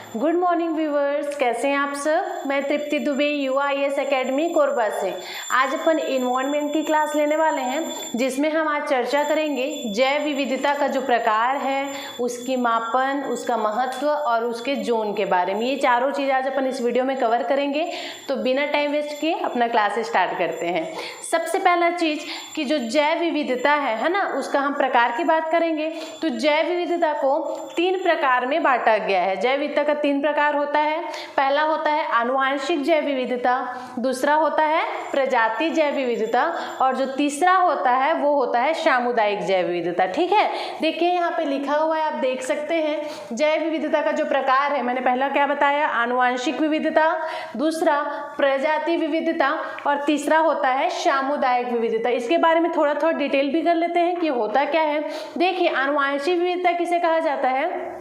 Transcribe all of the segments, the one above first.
Good morning viewers, कैसे हैं आप सब। मैं तृप्ति दुबे UIS एकेडमी कोरबा से आज अपन इन्वायरमेंट की क्लास लेने वाले हैं, जिसमें हम आज चर्चा करेंगे जैव विविधता का जो प्रकार है, उसकी मापन, उसका महत्व और उसके जोन के बारे में। ये चारों चीज़ आज अपन इस वीडियो में कवर करेंगे। तो बिना टाइम वेस्ट किए अपना क्लास स्टार्ट करते हैं। सबसे पहला चीज़ कि जो जैव विविधता है ना, उसका हम प्रकार की बात करेंगे। तो जैव विविधता को 3 प्रकार में बांटा गया है। जैव विविधता का 3 प्रकार होता है। पहला होता है आनुवांशिक जैव विविधता, दूसरा होता है प्रजाति जैव विविधता और जो तीसरा होता है वो होता है सामुदायिक जैव विविधता। ठीक है, देखिए यहाँ पे लिखा हुआ है, आप देख सकते हैं। जैव विविधता का जो प्रकार है, मैंने पहला क्या बताया, आनुवांशिक विविधता, दूसरा प्रजाति विविधता और तीसरा होता है सामुदायिक विविधता। इसके बारे में थोड़ा थोड़ा डिटेल भी कर लेते हैं कि होता क्या है। देखिए, आनुवांशिक विविधता किसे कहा जाता है,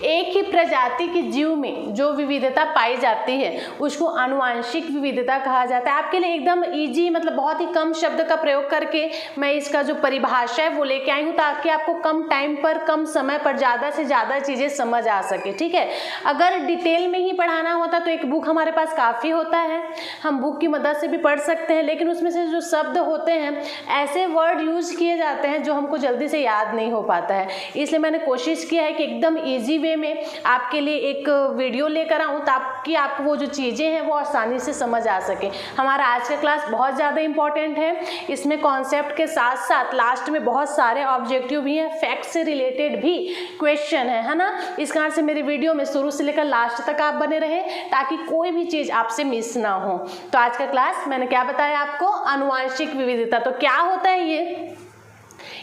एक ही प्रजाति के जीव में जो विविधता पाई जाती है उसको आनुवांशिक विविधता कहा जाता है। आपके लिए एकदम इजी, मतलब बहुत ही कम शब्द का प्रयोग करके मैं इसका जो परिभाषा है वो लेके आई हूँ, ताकि आपको कम टाइम पर, कम समय पर ज़्यादा से ज़्यादा चीज़ें समझ आ सके। ठीक है, अगर डिटेल में ही पढ़ाना होता तो एक बुक हमारे पास काफ़ी होता है, हम बुक की मदद से भी पढ़ सकते हैं, लेकिन उसमें से जो शब्द होते हैं, ऐसे वर्ड यूज़ किए जाते हैं जो हमको जल्दी से याद नहीं हो पाता है। इसलिए मैंने कोशिश किया है कि एकदम ईजी में आपके लिए एक वीडियो लेकर आऊं, ताकि आपको वो जो चीज़ें हैं वो आसानी से समझ आ सके। हमारा आज का क्लास बहुत ज़्यादा इंपॉर्टेंट है। इसमें कॉन्सेप्ट के साथ साथ लास्ट में बहुत सारे ऑब्जेक्टिव भी हैं, फैक्ट से रिलेटेड भी क्वेश्चन है ना। इस कारण से मेरी वीडियो में शुरू से लेकर लास्ट तक आप बने रहें, ताकि कोई भी चीज़ आपसे मिस ना हो। तो आज का क्लास मैंने क्या बताया आपको, आनुवांशिक विविधता। तो क्या होता है ये,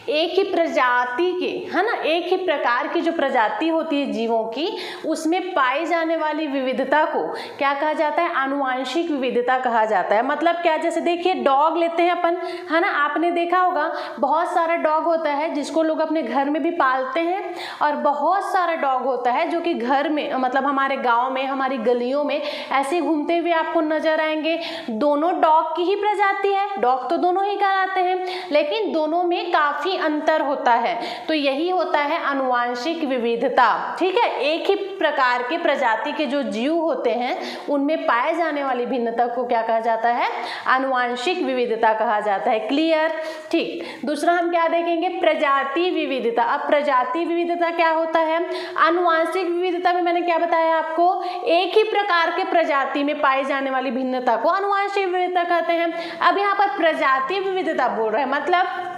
एक ही प्रजाति के, है ना, एक ही प्रकार की जो प्रजाति होती है जीवों की, उसमें पाई जाने वाली विविधता को क्या कहा जाता है, आनुवांशिक विविधता कहा जाता है। मतलब क्या, जैसे देखिए डॉग लेते हैं अपन, है ना, आपने देखा होगा बहुत सारा डॉग होता है जिसको लोग अपने घर में भी पालते हैं, और बहुत सारा डॉग होता है जो कि घर में, मतलब हमारे गाँव में, हमारी गलियों में ऐसे घूमते हुए आपको नजर आएंगे। दोनों डॉग की ही प्रजाति है, डॉग तो दोनों ही कहलाते हैं, लेकिन दोनों में काफी अंतर होता है। तो यही होता है आनुवांशिक विविधता। ठीक है, एक ही प्रकार के प्रजाति के जो जीव होते हैं उनमें पाए जाने वाली भिन्नता को क्या कहा जाता है, आनुवांशिक विविधता कहा जाता है। क्लियर। ठीक, दूसरा हम क्या देखेंगे, प्रजाति विविधता। अब प्रजाति विविधता क्या होता है, आनुवांशिक विविधता में मैंने क्या बताया आपको, एक ही प्रकार के प्रजाति में पाई जाने वाली भिन्नता को आनुवांशिक विविधता कहते हैं। अब यहाँ पर प्रजाति विविधता बोल रहे हैं, मतलब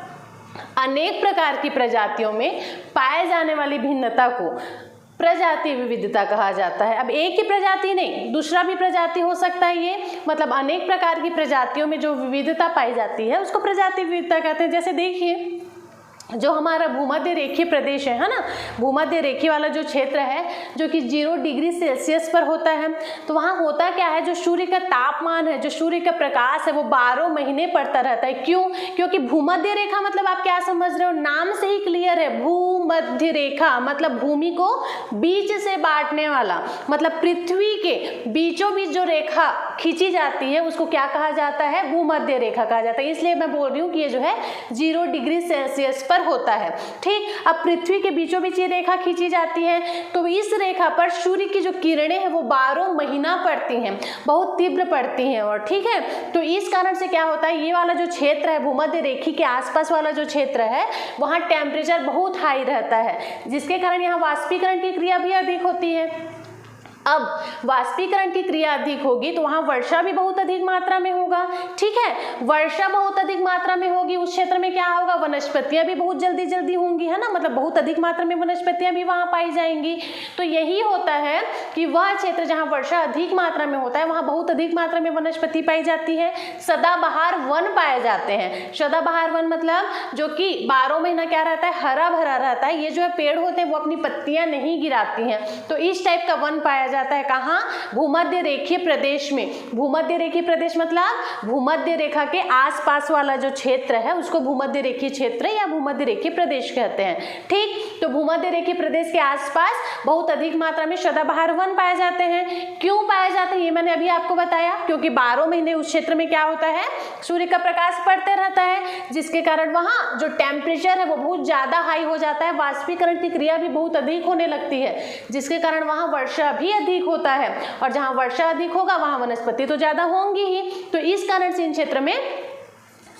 अनेक प्रकार की प्रजातियों में पाए जाने वाली भिन्नता को प्रजाति विविधता कहा जाता है। अब एक ही प्रजाति नहीं, दूसरा भी प्रजाति हो सकता है, ये मतलब अनेक प्रकार की प्रजातियों में जो विविधता पाई जाती है उसको प्रजाति विविधता कहते हैं। जैसे देखिए, जो हमारा भूमध्य रेखीय प्रदेश है ना, भूमध्य रेखीय वाला जो क्षेत्र है जो कि 0 डिग्री सेल्सियस पर होता है, तो वहाँ होता क्या है, जो सूर्य का तापमान है, जो सूर्य का प्रकाश है, वो 12 महीने पड़ता रहता है। क्यों, क्योंकि भूमध्य रेखा, मतलब आप क्या समझ रहे हो, नाम से ही क्लियर है, भूमध्य रेखा मतलब भूमि को बीच से बांटने वाला, मतलब पृथ्वी के बीचों बीच जो रेखा खींची जाती है उसको क्या कहा जाता है, भूमध्य रेखा कहा जाता है। इसलिए मैं बोल रही हूँ कि ये जो है 0 डिग्री सेल्सियस पर होता है। ठीक, अब पृथ्वी के बीचों बीच ये रेखा खींची जाती है, तो इस रेखा पर सूर्य की जो किरणें हैं वो 12 महीना पड़ती हैं, बहुत तीव्र पड़ती हैं। और ठीक है, तो इस कारण से क्या होता है, ये वाला जो क्षेत्र है, भूमध्य रेखा के आसपास वाला जो क्षेत्र है, वहाँ टेम्परेचर बहुत हाई रहता है, जिसके कारण यहाँ वाष्पीकरण की क्रिया भी अधिक होती है। अब वाष्पीकरण की क्रिया अधिक होगी तो वहाँ वर्षा भी बहुत अधिक मात्रा में होगा। ठीक है, वर्षा बहुत अधिक मात्रा में होगी, उस क्षेत्र में क्या होगा, वनस्पतियाँ भी बहुत जल्दी जल्दी होंगी, है ना, मतलब बहुत अधिक मात्रा में वनस्पतियाँ भी वहाँ पाई जाएंगी। तो यही होता है कि वह क्षेत्र जहाँ वर्षा अधिक मात्रा में होता है वहाँ बहुत अधिक मात्रा में वनस्पति पाई जाती है, सदाबहार वन पाए जाते हैं। सदाबहार वन मतलब जो कि 12 महीना क्या रहता है, हरा भरा रहता है। ये जो है पेड़ होते हैं वो अपनी पत्तियाँ नहीं गिराती हैं, तो इस टाइप का वन पाया जाता है। कहाँ? भूमध्य रेखीय प्रदेश में। भूमध्य रेखीय प्रदेश मतलब भूमध्य रेखा के आसपास वाला जो क्षेत्र है उसको भूमध्य रेखीय क्षेत्र या भूमध्य रेखीय प्रदेश कहते हैं। ठीक, तो भूमध्य रेखीय प्रदेश के आसपास बहुत अधिक मात्रा में सदाबहार वन पाए जाते हैं। क्यों पाए जाते हैं ये मैंने अभी आपको बताया, क्योंकि 12 महीने उस क्षेत्र में क्या होता है, सूर्य का प्रकाश पड़ते रहता है, जिसके कारण वहाँ जो टेम्परेचर है वो बहुत ज़्यादा हाई हो जाता है, वाष्पीकरण की क्रिया भी बहुत अधिक होने लगती है, जिसके कारण वहाँ वर्षा भी अधिक होता है, और जहाँ वर्षा अधिक होगा वहाँ वनस्पति तो ज़्यादा होंगी ही। तो इस कारण से इन क्षेत्र में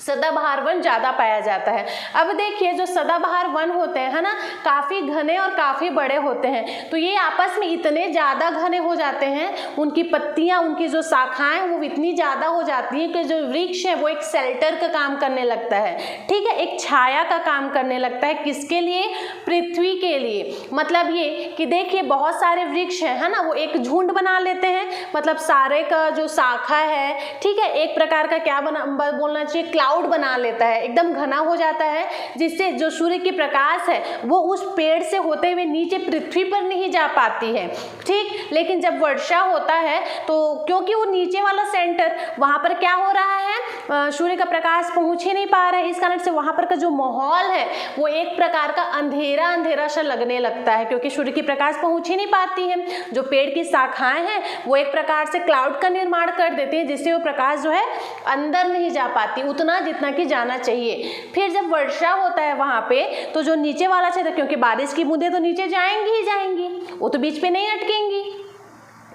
सदाबहार वन ज़्यादा पाया जाता है। अब देखिए जो सदाबहार वन होते हैं, है ना, काफ़ी घने और काफ़ी बड़े होते हैं। तो ये आपस में इतने ज़्यादा घने हो जाते हैं, उनकी पत्तियाँ, उनकी जो शाखाएं वो इतनी ज़्यादा हो जाती हैं कि जो वृक्ष है वो एक शेल्टर का काम करने लगता है। ठीक है, एक छाया का काम करने लगता है। किसके लिए? पृथ्वी के लिए। मतलब ये कि देखिए बहुत सारे वृक्ष हैं, है ना, वो एक झुंड बना लेते हैं, मतलब सारे का जो शाखा है, ठीक है, एक प्रकार का क्या बोलना चाहिए, क्लाउड बना लेता है, एकदम घना हो जाता है, जिससे जो सूर्य की प्रकाश है वो उस पेड़ से होते हुए नीचे पृथ्वी पर नहीं जा पाती है। ठीक, लेकिन जब वर्षा होता है तो क्योंकि वो नीचे वाला सेंटर वहां पर क्या हो रहा है, सूर्य का प्रकाश पहुंच ही नहीं पा रहा है, इस कारण से वहां पर का जो माहौल है वो एक प्रकार का अंधेरा अंधेरा सा लगने लगता है, क्योंकि सूर्य की प्रकाश पहुंच ही नहीं पाती है। जो पेड़ की शाखाएं हैं वो एक प्रकार से क्लाउड का निर्माण कर देती है, जिससे वो प्रकाश जो है अंदर नहीं जा पाती उतना जितना कि जाना चाहिए। फिर जब वर्षा होता है वहां पे तो जो नीचे वाला क्षेत्र, क्योंकि बारिश की बूंदें तो नीचे जाएंगी ही जाएंगी, वो तो बीच पे नहीं अटकेंगी,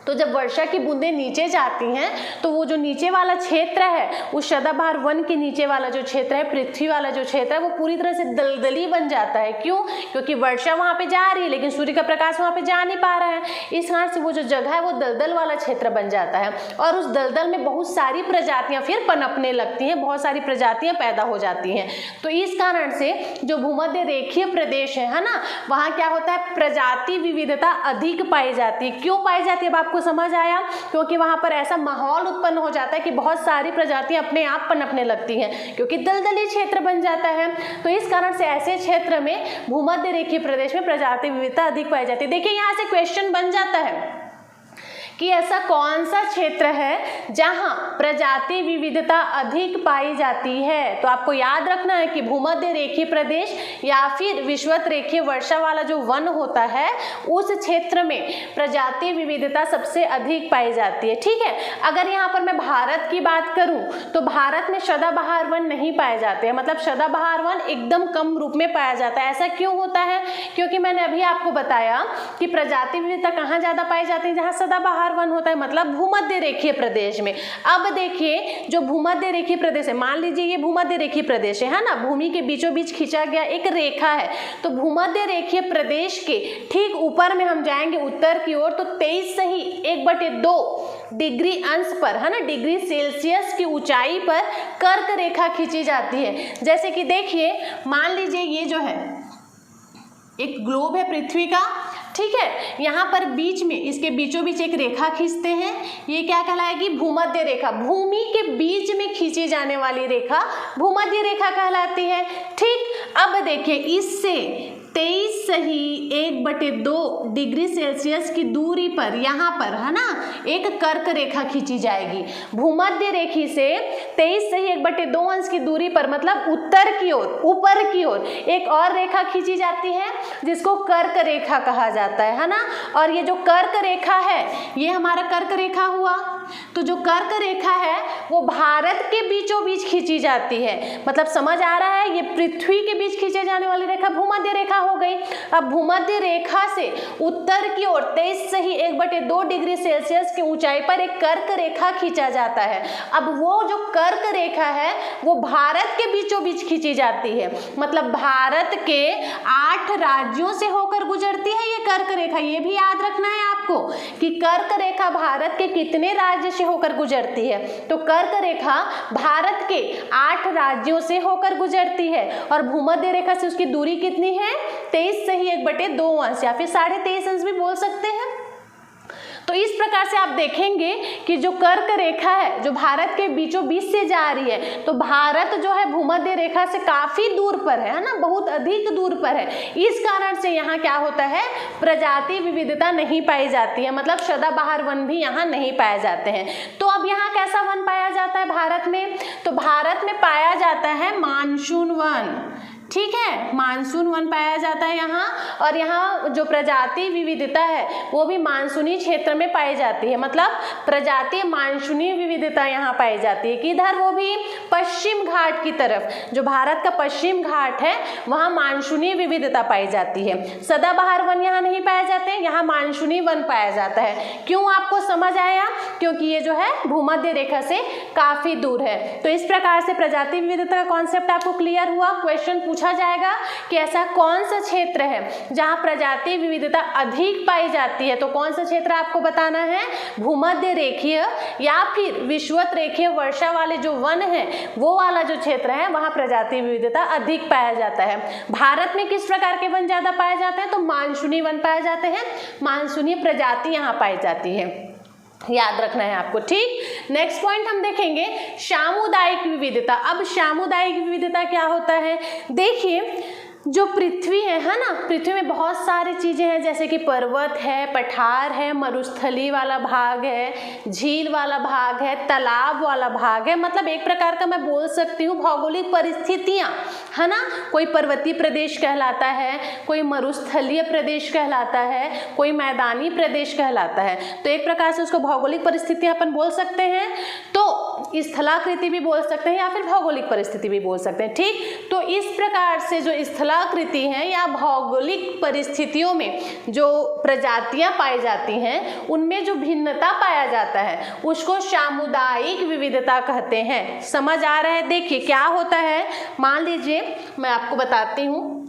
तो जब वर्षा की बूंदें नीचे जाती हैं तो वो जो नीचे वाला क्षेत्र है, उस सदाबहार वन के नीचे वाला जो क्षेत्र है, पृथ्वी वाला जो क्षेत्र है, वो पूरी तरह से दलदली बन जाता है। क्यों? क्योंकि वर्षा वहाँ पे जा रही है लेकिन सूर्य का प्रकाश वहाँ पे जा नहीं पा रहा है, इस कारण से वो जो जगह है वो दलदल वाला क्षेत्र बन जाता है, और उस दलदल में बहुत सारी प्रजातियाँ फिर पनपने लगती हैं, बहुत सारी प्रजातियाँ पैदा हो जाती हैं। तो इस कारण से जो भूमध्य रेखीय प्रदेश है ना, वहाँ क्या होता है, प्रजाति विविधता अधिक पाई जाती है। क्यों पाई जाती है अब आपको समझ आया? क्योंकि वहां पर ऐसा माहौल उत्पन्न हो जाता है कि बहुत सारी प्रजातियां अपने आप पनपने लगती हैं, क्योंकि दलदली क्षेत्र बन जाता है। तो इस कारण से ऐसे क्षेत्र में भूमध्य रेखीय प्रदेश में प्रजाति विविधता अधिक पाई जाती है। देखिए यहाँ से क्वेश्चन बन जाता है कि ऐसा कौन सा क्षेत्र है जहां प्रजाति विविधता अधिक पाई जाती है। तो आपको याद रखना है कि भूमध्य रेखीय प्रदेश या फिर विषुवत रेखीय वर्षा वाला जो वन होता है उस क्षेत्र में प्रजाति विविधता सबसे अधिक पाई जाती है। ठीक है, अगर यहाँ पर मैं भारत की बात करूं तो भारत में सदाबहार वन नहीं पाए जाते हैं, मतलब सदाबहार वन एकदम कम रूप में पाया जाता है। ऐसा क्यों होता है? क्योंकि मैंने अभी आपको बताया कि प्रजाति विविधता कहाँ ज्यादा पाई जाती है, जहाँ सदाबहार वन होता है, मतलब भूमध्य रेखीय प्रदेश में। अब देखिए जो भूमध्य रेखीय प्रदेश है, मान लीजिए ये भूमध्य रेखीय प्रदेश है ना, भूमि के बीचों बीच खींचा गया एक रेखा है। तो भूमध्य रेखीय प्रदेश के ठीक ऊपर में हम जाएंगे उत्तर की ओर, तो 23 सही 1/2 डिग्री अंश पर, है ना, डिग्री सेल्सियस की ऊंचाई पर कर्क रेखा खींची जाती है। जैसे कि देखिए मान लीजिए ये जो है एक ग्लोब है पृथ्वी का, ठीक है, यहाँ पर बीच में इसके बीचों बीच एक रेखा खींचते हैं, ये क्या कहलाएगी, भूमध्य रेखा। भूमि के बीच में खींची जाने वाली रेखा भूमध्य रेखा कहलाती है। ठीक, अब देखिए इससे 23 सही 1/2 डिग्री सेल्सियस की दूरी पर यहाँ पर, है ना, एक कर्क रेखा खींची जाएगी। भूमध्य रेखी से 23 सही 1/2 अंश की दूरी पर, मतलब उत्तर की ओर, ऊपर की ओर एक और रेखा खींची जाती है जिसको कर्क रेखा कहा जाता है ना। और ये जो कर्क रेखा है ये हमारा कर्क रेखा हुआ। तो जो कर्क रेखा है वो भारत के बीचों बीच खींची जाती है, मतलब समझ आ रहा है, ये पृथ्वी के बीच खींचे जाने वाली रेखा भूमध्य रेखा हो गई। अब भूमध्य रेखा से उत्तर की ओर 23 सही 1/2 डिग्री सेल्सियस की ऊंचाई पर एक कर्क रेखा खींचा जाता है। अब वो जो कर्क रेखा है वो भारत के बीचों बीच खींची जाती है, मतलब भारत के 8 राज्यों से होकर गुजरती है ये कर्क रेखा। ये भी याद रखना है आपको कि कर्क रेखा भारत के कितने राज्य से होकर गुजरती है। तो कर्क रेखा भारत के 8 राज्यों से होकर गुजरती है, और भूमध्य रेखा से उसकी दूरी कितनी है, 23 सही 1/2 अंश, या फिर 23.5 अंश भी बोल सकते हैं। तो इस प्रकार प्रकार से आप देखेंगे कि जो कर्क रेखा है जो भारत के बीचों बीच से जा रही है, तो भारत जो है भूमध्य रेखा से काफी दूर पर है ना, बहुत अधिक दूर पर है। इस कारण से यहाँ क्या होता है, प्रजाति विविधता नहीं पाई जाती है, मतलब सदाबहार वन भी यहाँ नहीं पाए जाते हैं। तो अब यहाँ कैसा वन पाया जाता है भारत में, तो भारत में पाया जाता है मानसून वन, ठीक है, मानसून वन पाया जाता है यहाँ। और यहाँ जो प्रजाति विविधता है वो भी मानसूनी क्षेत्र में पाई जाती है, मतलब प्रजाति मानसूनी विविधता यहाँ पाई जाती है। किधर, वो भी पश्चिम घाट की तरफ, जो भारत का पश्चिम घाट है वहाँ मानसूनी विविधता पाई जाती है। सदाबहार वन यहाँ नहीं पाए जाते, यहाँ मानसूनी वन पाया जाता है। क्यों, आपको समझ आया, क्योंकि ये जो है भूमध्य रेखा से काफी दूर है। तो इस प्रकार से प्रजाति विविधता का कॉन्सेप्ट आपको क्लियर हुआ। क्वेश्चन पूछा जाएगा कि ऐसा कौन सा क्षेत्र है जहां प्रजाति विविधता अधिक पाई जाती है, तो कौन सा क्षेत्र आपको बताना है, भूमध्य रेखीय या फिर विषुवत रेखीय वर्षा वाले जो वन है वो वाला जो क्षेत्र है वहां प्रजाति विविधता अधिक पाया जाता है। भारत में किस प्रकार के वन ज्यादा पाए जाते हैं, तो मानसूनी वन पाए जाते हैं, मानसूनी प्रजाति यहाँ पाई जाती है, याद रखना है आपको, ठीक। नेक्स्ट पॉइंट हम देखेंगे सामुदायिक विविधता। अब सामुदायिक विविधता क्या होता है, देखिए जो पृथ्वी है ना, पृथ्वी में बहुत सारी चीजें हैं, जैसे कि पर्वत है, पठार है, मरुस्थली वाला भाग है, झील वाला भाग है, तालाब वाला भाग है, मतलब एक प्रकार का मैं बोल सकती हूँ भौगोलिक परिस्थितियाँ है ना। कोई पर्वतीय प्रदेश कहलाता है, कोई मरुस्थलीय प्रदेश कहलाता है, कोई मैदानी प्रदेश कहलाता है। तो एक प्रकार से उसको भौगोलिक परिस्थितियाँ अपन बोल सकते हैं, तो स्थलाकृति भी बोल सकते हैं या फिर भौगोलिक परिस्थिति भी बोल सकते हैं, ठीक। तो इस प्रकार से जो स्थलाकृति है या भौगोलिक परिस्थितियों में जो प्रजातियां पाई जाती हैं उनमें जो भिन्नता पाया जाता है उसको सामुदायिक विविधता कहते हैं। समझ आ रहा है, देखिए क्या होता है, मान लीजिए मैं आपको बताती हूँ,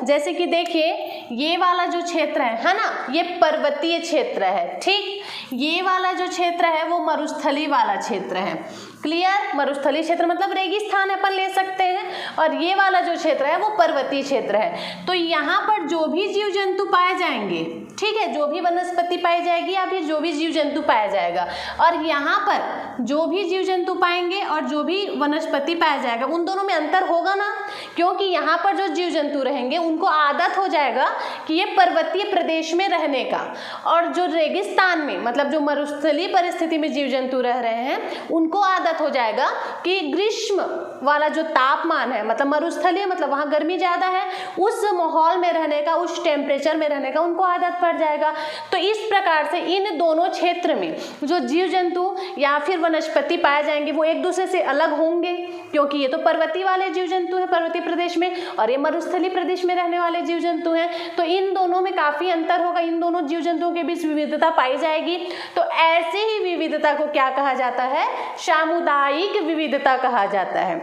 जैसे कि देखिए ये वाला जो क्षेत्र है ना, ये पर्वतीय क्षेत्र है, ठीक। ये वाला जो क्षेत्र है वो मरुस्थली वाला क्षेत्र है, क्लियर। मरुस्थली क्षेत्र मतलब रेगिस्तान अपन ले सकते हैं, और ये वाला जो क्षेत्र है वो पर्वतीय क्षेत्र है। तो यहाँ पर जो भी जीव जंतु पाए जाएंगे, ठीक है, जो भी वनस्पति पाई जाएगी या फिर जो भी जीव जंतु पाया जाएगा, और यहाँ पर जो भी जीव जंतु पाएंगे और जो भी वनस्पति पाया जाएगा उन दोनों में अंतर होगा ना, क्योंकि यहाँ पर जो जीव जंतु रहेंगे उनको आदत हो जाएगा कि ये पर्वतीय प्रदेश में रहने का, और जो रेगिस्तान में मतलब जो मरुस्थलीय परिस्थिति में जीव जंतु रह रहे हैं उनको आदत हो जाएगा कि ग्रीष्म वाला जो तापमान है, मतलब मरुस्थलीय मतलब वहाँ गर्मी ज़्यादा है, उस माहौल में रहने का, उस टेम्परेचर में रहने का उनको आदत पड़ जाएगा। तो इस प्रकार से इन दोनों क्षेत्र में जो जीव जंतु या फिर वनस्पति पाए जाएंगे वो एक दूसरे से अलग होंगे, क्योंकि ये तो पर्वतीय वाले जीव जंतु हैं पर्वतीय प्रदेश में, और ये मरुस्थलीय प्रदेश में रहने वाले जीव जंतु हैं। तो इन दोनों में काफ़ी अंतर होगा, इन दोनों जीव जंतुओं के बीच विविधता पाई जाएगी। तो ऐसे ही विविधता को क्या कहा जाता है, सामुदायिक विविधता कहा जाता है।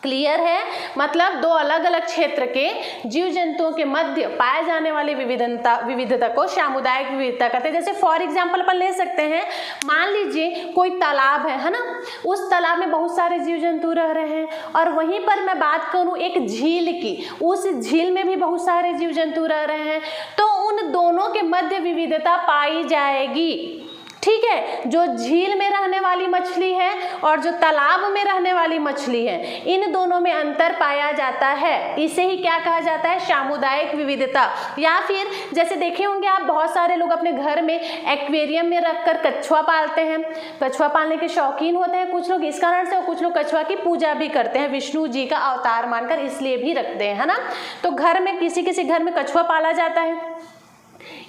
क्लियर है, मतलब दो अलग अलग क्षेत्र के जीव जंतुओं के मध्य पाए जाने वाली विविधता को सामुदायिक विविधता कहते हैं। जैसे फॉर एग्जांपल अपन ले सकते हैं, मान लीजिए कोई तालाब है ना, उस तालाब में बहुत सारे जीव जंतु रह रहे हैं, और वहीं पर मैं बात करूं एक झील की, उस झील में भी बहुत सारे जीव जंतु रह रहे हैं, तो उन दोनों के मध्य विविधता पाई जाएगी, ठीक है। जो झील में रहने वाली मछली है और जो तालाब में रहने वाली मछली है, इन दोनों में अंतर पाया जाता है। इसे ही क्या कहा जाता है, सामुदायिक विविधता। या फिर जैसे देखे होंगे आप, बहुत सारे लोग अपने घर में एक्वेरियम में रखकर कछुआ पालते हैं, कछुआ पालने के शौकीन होते हैं कुछ लोग, इस कारण से कुछ लोग कछुआ की पूजा भी करते हैं, विष्णु जी का अवतार मानकर इसलिए भी रखते हैं, है ना। तो घर में किसी किसी घर में कछुआ पाला जाता है,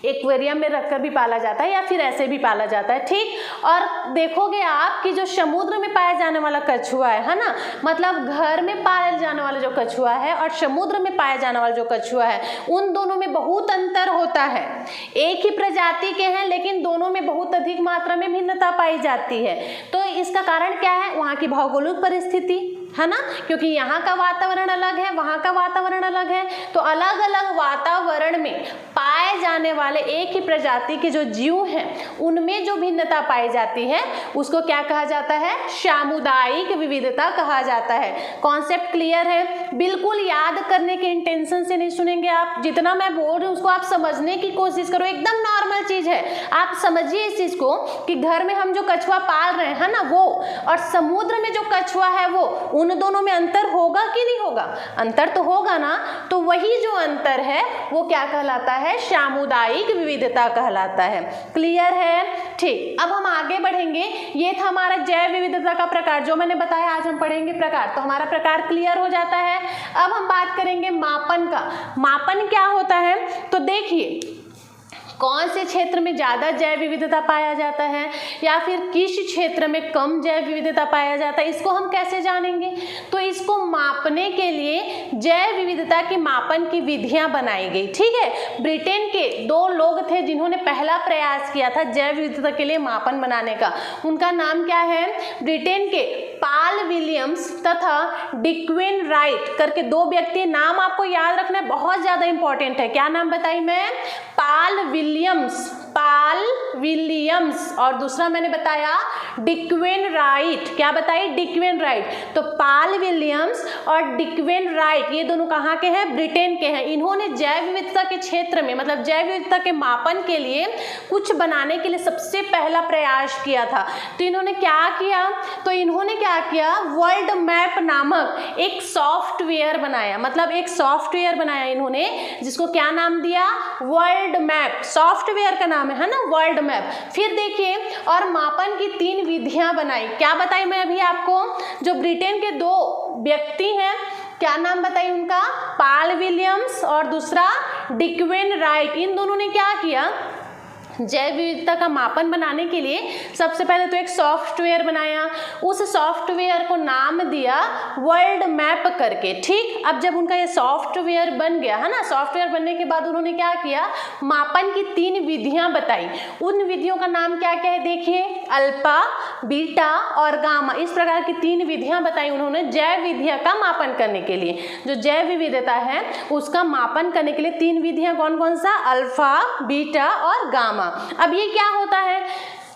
एक्वेरियम में रखकर भी पाला जाता है या फिर ऐसे भी पाला जाता है, ठीक। और देखोगे आप कि जो समुद्र में पाया जाने वाला कछुआ है ना, मतलब घर में पाया जाने वाला जो कछुआ है और समुद्र में पाया जाने वाला जो कछुआ है, उन दोनों में बहुत अंतर होता है। एक ही प्रजाति के हैं लेकिन दोनों में बहुत अधिक मात्रा में भिन्नता पाई जाती है। तो इसका कारण क्या है, वहाँ की भौगोलिक परिस्थिति, है ना, क्योंकि यहाँ का वातावरण अलग है, वहाँ का वातावरण अलग है। तो अलग अलग वातावरण में पाए जाने वाले एक ही प्रजाति के जो जीव हैं उनमें जो भिन्नता पाई जाती है उसको क्या कहा जाता है, सामुदायिक विविधता कहा जाता है। कॉन्सेप्ट क्लियर है? बिल्कुल याद करने के इंटेंशन से नहीं सुनेंगे आप, जितना मैं बोल रही हूँ उसको आप समझने की कोशिश करो। एकदम नॉर्मल चीज है, आप समझिए इस चीज को कि घर में हम जो कछुआ पाल रहे हैं ना वो, और समुद्र में जो कछुआ है वो, उन दोनों में अंतर होगा कि नहीं होगा? अंतर तो होगा ना। तो वही जो अंतर है वो क्या कहलाता है, सामुदायिक विविधता कहलाता है। क्लियर है? ठीक, अब हम आगे बढ़ेंगे। ये था हमारा जैव विविधता का प्रकार, जो मैंने बताया आज हम पढ़ेंगे प्रकार, तो हमारा प्रकार क्लियर हो जाता है। अब हम बात करेंगे मापन का। मापन क्या होता है? तो देखिए कौन से क्षेत्र में ज़्यादा जैव विविधता पाया जाता है या फिर किस क्षेत्र में कम जैव विविधता पाया जाता है, इसको हम कैसे जानेंगे? तो इसको मापने के लिए जैव विविधता की मापन की विधियां बनाई गई। ठीक है, ब्रिटेन के 2 लोग थे जिन्होंने पहला प्रयास किया था जैव विविधता के लिए मापन बनाने का। उनका नाम क्या है? ब्रिटेन के पाल विलियम्स तथा डिक्वेन राइट करके 2 व्यक्ति। नाम आपको याद रखना है, बहुत ज़्यादा इंपॉर्टेंट है। क्या नाम बताई मैं? पाल विलियम्स और दूसरा मैंने बताया डिक्वेन राइट। क्या बताई? डिक्वेन राइट। तो पाल विलियम्स और डिक्वेन राइट ये दोनों कहाँ के हैं? ब्रिटेन के हैं। इन्होंने जैव विविधता के क्षेत्र में, मतलब जैव विविधता के मापन के लिए कुछ बनाने के लिए सबसे पहला प्रयास किया था। तो इन्होंने क्या किया? तो इन्होंने क्या किया, वर्ल्ड मैप नामक एक सॉफ्टवेयर बनाया। मतलब एक सॉफ्टवेयर बनाया इन्होंने, जिसको क्या नाम दिया? World map. सॉफ्टवेयर का नाम है ना वर्ल्ड मैप। फिर देखिए, और मापन की 3 विधियां बनाई। क्या बताई मैं अभी आपको? जो ब्रिटेन के 2 व्यक्ति हैं, क्या नाम बताई उनका? पाल विलियम्स और दूसरा डिक्वेन राइट। इन दोनों ने क्या किया, जैव विविधता का मापन बनाने के लिए सबसे पहले तो एक सॉफ्टवेयर बनाया। उस सॉफ्टवेयर को नाम दिया वर्ल्ड मैप करके। ठीक, अब जब उनका ये सॉफ्टवेयर बन गया है ना, सॉफ्टवेयर बनने के बाद उन्होंने क्या किया, मापन की 3 विधियां बताई। उन विधियों का नाम क्या क्या है देखिए, अल्फा, बीटा और गामा। इस प्रकार की 3 विधियां बताई उन्होंने जैव विविधता का मापन करने के लिए। जो जैव विविधता है उसका मापन करने के लिए 3 विधियां कौन कौन सा? अल्फा, बीटा और गामा। अब ये क्या होता है?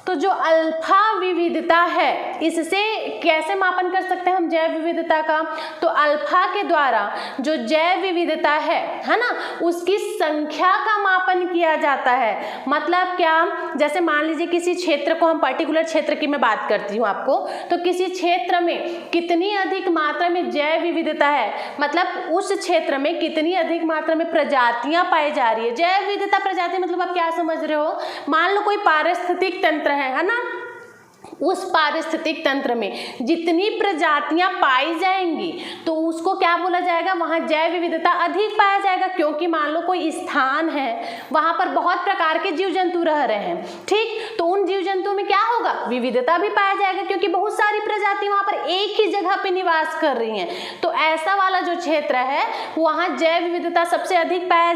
तो जो अल्फा विविधता है इससे कैसे मापन कर सकते हैं हम जैव विविधता का? तो अल्फा के द्वारा जो जैव विविधता है ना, उसकी संख्या का मापन किया जाता है। मतलब क्या? जैसे मान लीजिए किसी क्षेत्र को, हम पर्टिकुलर क्षेत्र की मैं बात करती हूँ आपको, तो किसी क्षेत्र में कितनी अधिक मात्रा में जैव विविधता है, मतलब उस क्षेत्र में कितनी अधिक मात्रा में प्रजातियां पाई जा रही है। जैव विविधता प्रजाति मतलब आप क्या समझ रहे हो? मान लो कोई पारिस्थितिक तंत्र है ना, उस पारिस्थितिक तंत्र में जितनी प्रजातियां पाई जाएंगी तो उसको क्या बोला जाएगा? वहां जैव विविधता अधिक पाया जाएगा। क्योंकि मान लो कोई स्थान है, वहां पर बहुत प्रकार के जीव जंतु रह रहे हैं। ठीक, तो उन जीव जंतुओं में क्या होगा? विविधता भी पाया जाएगा, क्योंकि बहुत सारी प्रजाति वहां पर एक ही जगह पे निवास कर रही हैं। तो ऐसा वाला जो क्षेत्र है वहां जैव विविधता सबसे अधिक पाया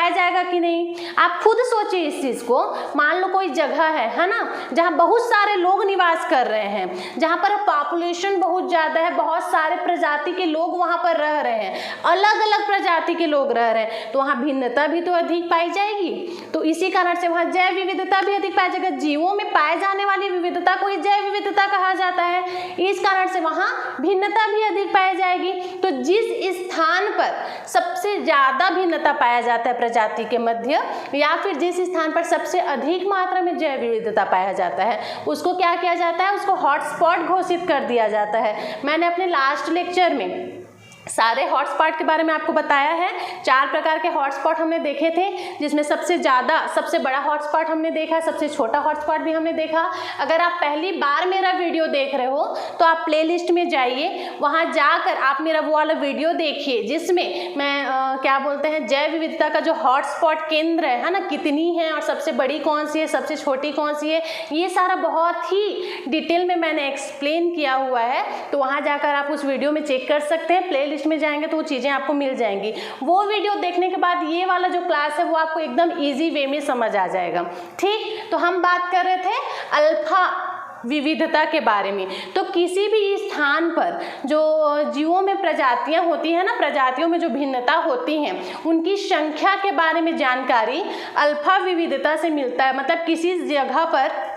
जाएगा कि नहीं? आप खुद सोचिए इस चीज को। मान लो कोई जगह है ना, जहाँ बहुत सारे लोग निवास कर रहे हैं, जहां पर पॉपुलेशन बहुत ज्यादा है, बहुत सारे प्रजाति के लोग वहां पर रह रहे हैं, अलग अलग प्रजाति के लोग रह रहे हैं, तो वहां भिन्नता भी तो अधिक पाई जाएगी। तो इसी कारण से वहां जैव विविधता भी अधिक पाई जाएगी। जीवों में पाए जाने वाली विविधता को ही जैव विविधता कहा जाता है। इस कारण से वहां भिन्नता भी अधिक पाई जाएगी। तो जिस स्थान पर सबसे ज्यादा भिन्नता पाया जाता है प्रजाति के मध्य, या फिर जिस स्थान पर सबसे अधिक मात्रा में जैव विविधता पाया जाता है, उसको क्या किया जाता है? उसको हॉटस्पॉट घोषित कर दिया जाता है। मैंने अपने लास्ट लेक्चर में सारे हॉटस्पॉट के बारे में आपको बताया है। 4 प्रकार के हॉटस्पॉट हमने देखे थे, जिसमें सबसे बड़ा हॉटस्पॉट हमने देखा, सबसे छोटा हॉटस्पॉट भी हमने देखा। अगर आप पहली बार मेरा वीडियो देख रहे हो तो आप प्लेलिस्ट में जाइए, वहां जाकर आप मेरा वो वाला वीडियो देखिए जिसमें मैं क्या बोलते हैं, जैव विविधता का जो हॉटस्पॉट केंद्र है ना, कितनी है और सबसे बड़ी कौन सी है, सबसे छोटी कौन सी है, ये सारा बहुत ही डिटेल में मैंने एक्सप्लेन किया हुआ है। तो वहां जाकर आप उस वीडियो में चेक कर सकते हैं। प्लेलिस्ट में जाएंगे तो वो चीजें आपको मिल जाएंगी। वो वीडियो देखने के बाद ये वाला जो क्लास है वो आपको एकदम इजी वे में समझ आ जाएगा। ठीक, तो हम बात कर रहे थे अल्फा विविधता के बारे में। तो किसी भी स्थान पर जो जीवों में प्रजातियां होती हैं ना, प्रजातियों में जो भिन्नता होती हैं उनकी संख्या के बारे में जानकारी अल्फा विविधता से मिलता है। मतलब किसी जगह पर,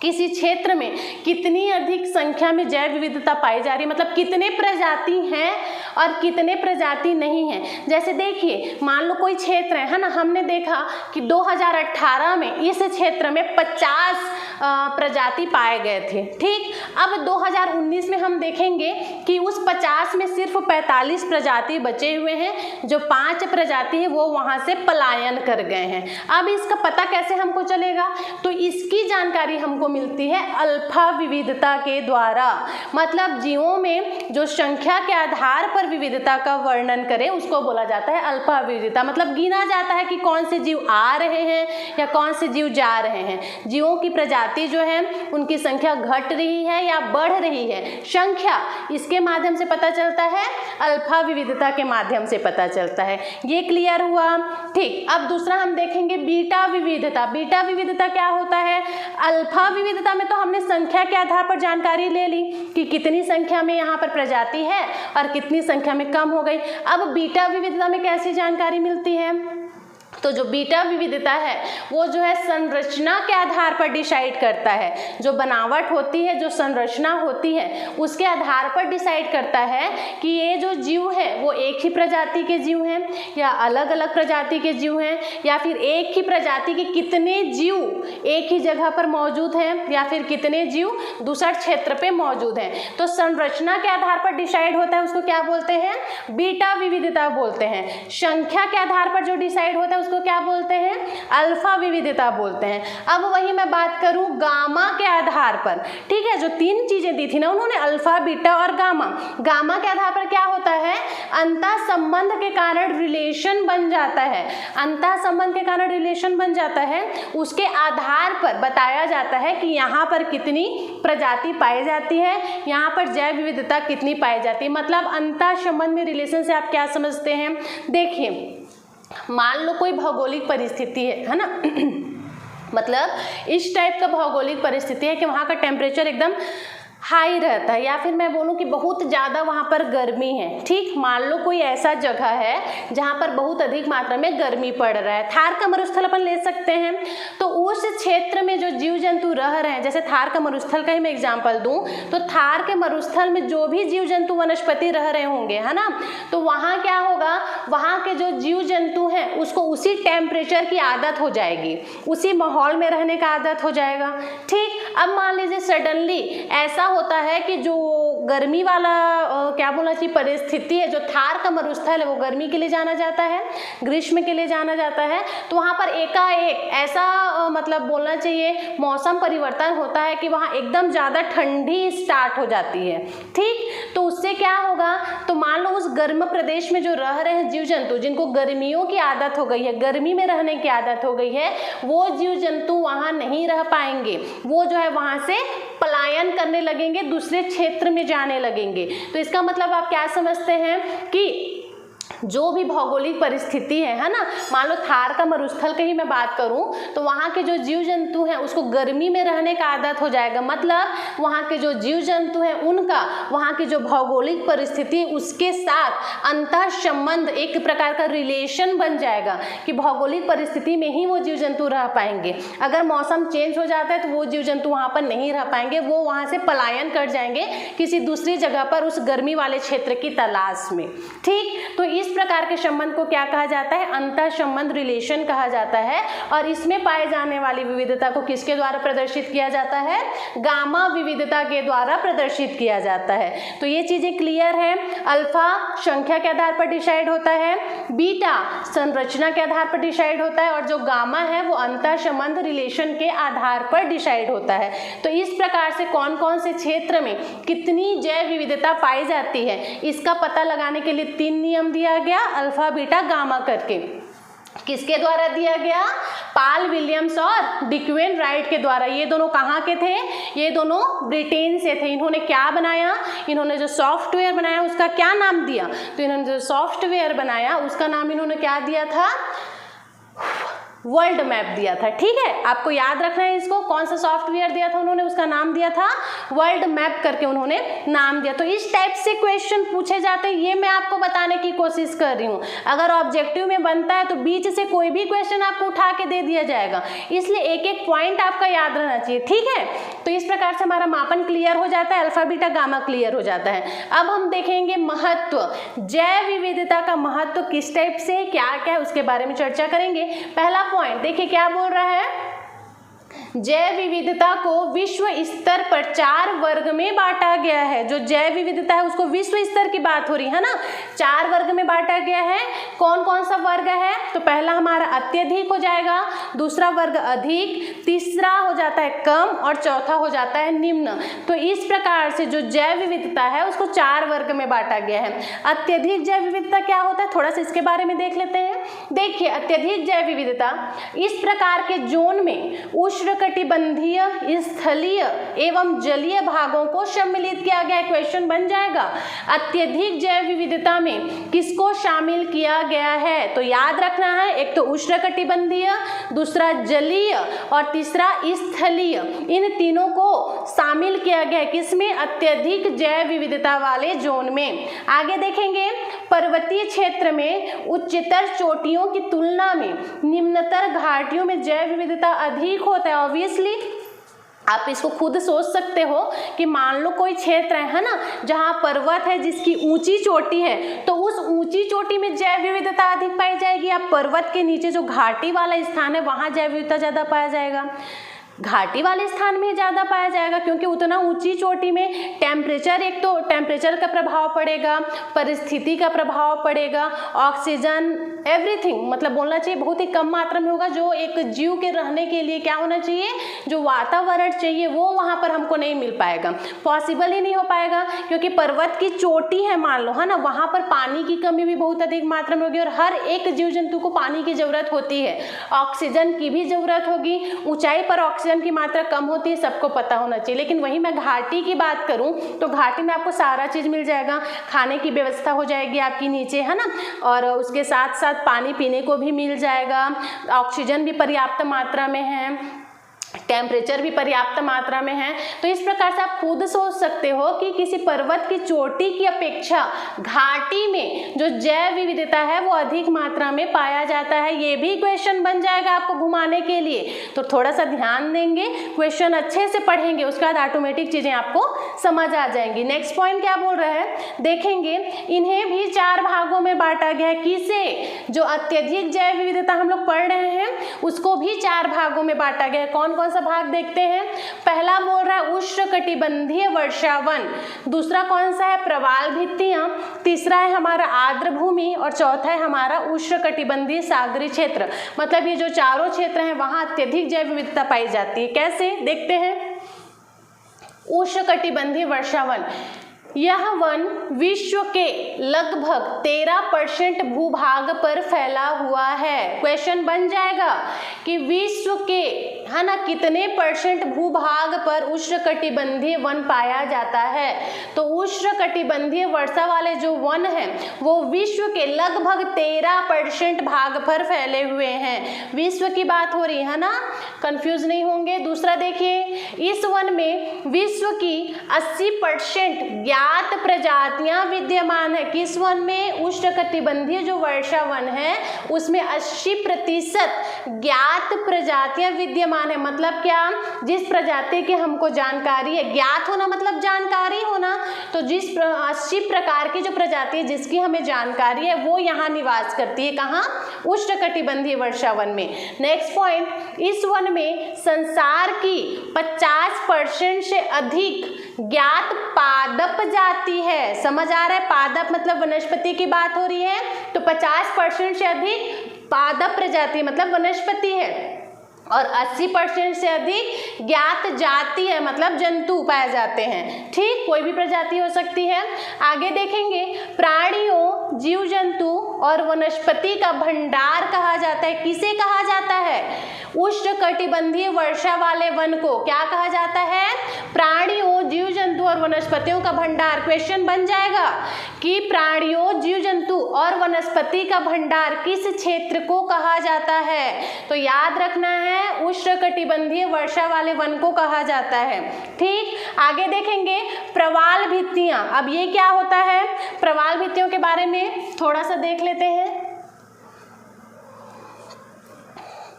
किसी क्षेत्र में कितनी अधिक संख्या में जैव विविधता पाई जा रही है, मतलब कितने प्रजाति हैं और कितने प्रजाति नहीं हैं। जैसे देखिए, मान लो कोई क्षेत्र है ना, हमने देखा कि 2018 में इस क्षेत्र में 50 प्रजाति पाए गए थे। ठीक, अब 2019 में हम देखेंगे कि उस 50 में सिर्फ 45 प्रजाति बचे हुए हैं, जो 5 प्रजाति है वो वहाँ से पलायन कर गए हैं। अब इसका पता कैसे हमको चलेगा? तो इसकी जानकारी हमको मिलती है अल्फा विविधता के द्वारा। मतलब जीवों में जो संख्या के आधार पर विविधता का वर्णन करें उसको बोला जाता है अल्फा विविधता। मतलब गिना जाता है कि कौन से जीव आ रहे हैं या कौन से जीव जा रहे हैं। जीवों की प्रजाति जो है उनकी संख्या घट रही है या बढ़ रही है, संख्या इसके माध्यम से पता चलता है, अल्फा विविधता के माध्यम से पता चलता है। ये क्लियर हुआ? ठीक, अब दूसरा हम देखेंगे बीटा विविधता। बीटा विविधता क्या होता है? अल्फा विविधता में तो हमने संख्या के आधार पर जानकारी ले ली कि कितनी संख्या में यहाँ पर प्रजाति है और कितनी संख्या में कम हो गई। अब बीटा विविधता में कैसी जानकारी मिलती है? तो जो बीटा विविधता है वो जो है संरचना के आधार पर डिसाइड करता है। जो बनावट होती है, जो संरचना होती है, उसके आधार पर डिसाइड करता है कि ये जो जीव है वो एक ही प्रजाति के जीव हैं या अलग अलग प्रजाति के जीव हैं, या फिर एक ही प्रजाति के कितने जीव एक ही जगह पर मौजूद हैं या फिर कितने जीव दूसरा क्षेत्र पे मौजूद हैं। तो संरचना के आधार पर डिसाइड होता है, उसको क्या बोलते हैं? बीटा विविधता बोलते हैं। संख्या के आधार पर जो डिसाइड होता है उसको क्या बोलते हैं? अल्फा विविधता बोलते हैं। अब वही मैं बात करूं गामा के आधार पर। ठीक है, जो 3 चीजें दी थी ना उन्होंने, अल्फा, बीटा और गामा। गामा के आधार पर क्या होता है? अंतः संबंध के कारण रिलेशन बन जाता है। अंतः संबंध के कारण रिलेशन बन जाता है, उसके आधार पर बताया जाता है कि यहाँ पर कितनी प्रजाति पाई जाती है, यहाँ पर जैव विविधता कितनी पाई जाती है। मतलब अंतः संबंध में रिलेशन से आप क्या समझते हैं? देखिए, मान लो कोई भौगोलिक परिस्थिति है ना मतलब इस टाइप का भौगोलिक परिस्थिति है कि वहाँ का टेम्परेचर एकदम हाई रहता है, या फिर मैं बोलूँ कि बहुत ज़्यादा वहाँ पर गर्मी है। ठीक, मान लो कोई ऐसा जगह है जहाँ पर बहुत अधिक मात्रा में गर्मी पड़ रहा है। थार का मरुस्थल अपन ले सकते हैं। तो उस क्षेत्र में जो जीव जंतु रह रहे हैं, जैसे थार का मरुस्थल का ही मैं एग्जाम्पल दूँ तो थार के मरुस्थल में जो भी जीव जंतु वनस्पति रह रहे होंगे, है ना, तो वहाँ क्या होगा, वहाँ के जो जीव जंतु हैं उसको उसी टेम्परेचर की आदत हो जाएगी, उसी माहौल में रहने का आदत हो जाएगा। ठीक, अब मान लीजिए सडनली ऐसा होता है कि जो गर्मी वाला क्या बोलना चाहिए परिस्थिति है, जो थार का मरुस्थल है वो गर्मी के लिए जाना जाता है, ग्रीष्म के लिए जाना जाता है। तो वहाँ पर एकाएक ऐसा मतलब बोलना चाहिए मौसम परिवर्तन होता है कि वहाँ एकदम ज़्यादा ठंडी स्टार्ट हो जाती है। ठीक, तो उससे क्या होगा, तो मान लो उस गर्म प्रदेश में जो रह रहे हैं जीव जंतु, जिनको गर्मियों की आदत हो गई है, गर्मी में रहने की आदत हो गई है, वो जीव जंतु वहाँ नहीं रह पाएंगे। वो जो है वहाँ से पलायन करने लगेंगे, दूसरे क्षेत्र में जाने लगेंगे। तो इसका मतलब आप क्या समझते हैं कि जो भी भौगोलिक परिस्थिति है ना, मान लो थार का मरुस्थल की ही मैं बात करूं तो वहाँ के जो जीव जंतु हैं उसको गर्मी में रहने का आदत हो जाएगा। मतलब वहाँ के जो जीव जंतु हैं उनका वहाँ की जो भौगोलिक परिस्थिति उसके साथ अंतर संबंध, एक प्रकार का रिलेशन बन जाएगा कि भौगोलिक परिस्थिति में ही वो जीव जंतु रह पाएंगे। अगर मौसम चेंज हो जाता है तो वो जीव जंतु वहाँ पर नहीं रह पाएंगे, वो वहाँ से पलायन कर जाएंगे किसी दूसरी जगह पर उस गर्मी वाले क्षेत्र की तलाश में। ठीक, तो इस प्रकार के संबंध को क्या कहा जाता है? अंतर संबंध, रिलेशन कहा जाता है। और इसमें पाए जाने वाली विविधता को किसके द्वारा प्रदर्शित किया जाता है? गामा विविधता के द्वारा प्रदर्शित किया जाता है। तो ये चीजें क्लियर है। अल्फा संख्या के आधार पर डिसाइड होता है, बीटा संरचना के आधार पर डिसाइड होता है, और जो गामा है वो अंतर संबंध, रिलेशन के आधार पर डिसाइड होता है। तो इस प्रकार से कौन कौन से क्षेत्र में कितनी जैव विविधता पाई जाती है इसका पता लगाने के लिए 3 नियम दिया गया, अल्फा, बीटा, गामा करके। किसके द्वारा दिया गया? पाल विलियम्स और डिक्वेन राइट के द्वारा। ये दोनों कहाँ के थे? ये दोनों ब्रिटेन से थे। इन्होंने क्या बनाया? इन्होंने जो सॉफ्टवेयर बनाया उसका क्या नाम दिया? तो इन्होंने जो सॉफ्टवेयर बनाया उसका नाम इन्होंने क्या दिया था? वर्ल्ड मैप दिया था। ठीक है, आपको याद रखना है इसको। कौन सा सॉफ्टवेयर दिया था उन्होंने, उसका नाम दिया था वर्ल्ड मैप करके उन्होंने नाम दिया। तो इस टाइप से क्वेश्चन पूछे जाते हैं, ये मैं आपको बताने की कोशिश कर रही हूँ। अगर ऑब्जेक्टिव में बनता है तो बीच से कोई भी क्वेश्चन आपको उठा के दे दिया जाएगा, इसलिए एक एक पॉइंट आपका याद रहना चाहिए। ठीक है, तो इस प्रकार से हमारा मापन क्लियर हो जाता है, अल्फा बीटा गामा क्लियर हो जाता है। अब हम देखेंगे महत्व, जैव विविधता का महत्व किस टाइप से क्या क्या है उसके बारे में चर्चा करेंगे। पहला पॉइंट देखिए क्या बोल रहा है, जैव विविधता को विश्व स्तर पर 4 वर्ग में बांटा गया है। जो जैव विविधता है उसको विश्व स्तर की बात हो रही है ना, 4 वर्ग में बांटा गया है। कौन कौन सा वर्ग है, तो पहला हमारा अत्यधिक हो जाएगा, दूसरा वर्ग अधिक, तीसरा हो जाता है कम और चौथा हो जाता है निम्न। तो इस प्रकार से जो जैव विविधता है उसको 4 वर्ग में बांटा गया है। अत्यधिक जैव विविधता क्या होता है, थोड़ा सा इसके बारे में देख लेते हैं। देखिए अत्यधिक जैव विविधता इस प्रकार के जोन में उष्णकटिबंधीय, स्थलीय एवं जलीय भागों को सम्मिलित किया गया है। क्वेश्चन बन जाएगा, अत्यधिक जैव विविधता में किसको शामिल किया गया है, तो याद रखना है एक तो उष्णकटिबंधीय, दूसरा जलीय और तीसरा स्थलीय, इन तीनों को शामिल किया गया है किसमें, अत्यधिक जैव विविधता वाले जोन में। आगे देखेंगे, पर्वतीय क्षेत्र में उच्चतर चोटियों की तुलना में निम्नतर घाटियों में जैव विविधता अधिक होता है। ऑब्वियसली आप इसको खुद सोच सकते हो कि मान लो कोई क्षेत्र है ना, जहाँ पर्वत है जिसकी ऊंची चोटी है, तो उस ऊंची चोटी में जैव विविधता अधिक पाई जाएगी। आप पर्वत के नीचे जो घाटी वाला स्थान है वहाँ जैव विविधता ज़्यादा पाया जाएगा, घाटी वाले स्थान में ज़्यादा पाया जाएगा, क्योंकि उतना ऊंची चोटी में टेम्परेचर, एक तो टेम्परेचर का प्रभाव पड़ेगा, परिस्थिति का प्रभाव पड़ेगा, ऑक्सीजन एवरीथिंग मतलब बोलना चाहिए बहुत ही कम मात्रा में होगा। जो एक जीव के रहने के लिए क्या होना चाहिए, जो वातावरण चाहिए वो वहाँ पर हमको नहीं मिल पाएगा, पॉसिबल ही नहीं हो पाएगा, क्योंकि पर्वत की चोटी है मान लो है ना, वहाँ पर पानी की कमी भी बहुत अधिक मात्रा में होगी और हर एक जीव जंतु को पानी की ज़रूरत होती है, ऑक्सीजन की भी ज़रूरत होगी। ऊंचाई पर ऑक्सीजन की मात्रा कम होती है, सबको पता होना चाहिए। लेकिन वहीं मैं घाटी की बात करूं तो घाटी में आपको सारा चीज़ मिल जाएगा, खाने की व्यवस्था हो जाएगी आपकी नीचे है ना, और उसके साथ साथ पानी पीने को भी मिल जाएगा, ऑक्सीजन भी पर्याप्त मात्रा में है, टेम्परेचर भी पर्याप्त मात्रा में है। तो इस प्रकार से आप खुद सोच सकते हो कि किसी पर्वत की चोटी की अपेक्षा घाटी में जो जैव विविधता है वो अधिक मात्रा में पाया जाता है। ये भी क्वेश्चन बन जाएगा आपको घुमाने के लिए, तो थोड़ा सा ध्यान देंगे, क्वेश्चन अच्छे से पढ़ेंगे, उसके बाद ऑटोमेटिक चीज़ें आपको समझ आ जाएंगी। नेक्स्ट पॉइंट क्या बोल रहा है, देखेंगे इन्हें भी 4 भागों में बांटा गया है। किसे, जो अत्यधिक जैव विविधता हम लोग पढ़ रहे हैं उसको भी 4 भागों में बांटा गया है। कौन कौन सा भाग देखते हैं, पहला बोल रहा है उष्णकटिबंधीय वर्षावन, दूसरा कौन सा है प्रवाल भित्तियां, तीसरा है हमारा आर्द्र भूमि और चौथा है हमारा उष्णकटिबंधीय सागरीय क्षेत्र। मतलब ये जो चारों क्षेत्र हैं वहां अत्यधिक जैव विविधता पाई जाती है। कैसे देखते हैं, उष्णकटिबंधीय वर्षावन, यह वन विश्व के लगभग 13% भूभाग पर फैला हुआ है। क्वेश्चन बन जाएगा कि विश्व के है ना कितने परसेंट भूभाग पर उष्णकटिबंधीय वन पाया जाता है, तो उष्णकटिबंधीय वर्षा वाले जो वन हैं वो विश्व के लगभग 13% भाग पर फैले हुए हैं। विश्व की बात हो रही है ना, कंफ्यूज नहीं होंगे। दूसरा देखिए, इस वन में विश्व की 80% ज्ञात प्रजातियां विद्यमान है। किस वन में, उष्णकटिबंधीय जो वर्षा वन है उसमें 80% ज्ञात प्रजातियां विद्यमान है। मतलब क्या, जिस प्रजाति की हमको जानकारी है, ज्ञात होना मतलब जानकारी होना, तो जिस 80 प्रकार की जो प्रजाति है जिसकी हमें जानकारी है वो यहाँ निवास करती है। कहाँ, उष्णकटिबंधीय वर्षा वन में। नेक्स्ट पॉइंट, इस वन में संसार की 50% से अधिक ज्ञात पादप जाति है। समझ आ रहा है, पादप मतलब वनस्पति की बात हो रही है, तो 50% से अधिक पादप प्रजाति मतलब वनस्पति है और 80% से अधिक ज्ञात जाति है मतलब जंतु पाए जाते हैं। ठीक, कोई भी प्रजाति हो सकती है। आगे देखेंगे, प्राणियों, जीव जंतु और वनस्पति का भंडार कहा जाता है। किसे कहा जाता है? उष्णकटिबंधीय वर्षा वाले वन को क्या कहा जाता है? प्राणियों, जीव जंतु और वनस्पतियों का भंडार। क्वेश्चन बन जाएगा कि प्राणियों, जीव जंतु और वनस्पति का भंडार किस क्षेत्र को कहा जाता है? तो याद रखना है, उष्णकटिबंधीय वर्षा वाले वन को कहा जाता है। ठीक, आगे देखेंगे प्रवाल भित्तियां। अब ये क्या होता है? प्रवाल भित्तियों के बारे में थोड़ा सा देख लेते हैं।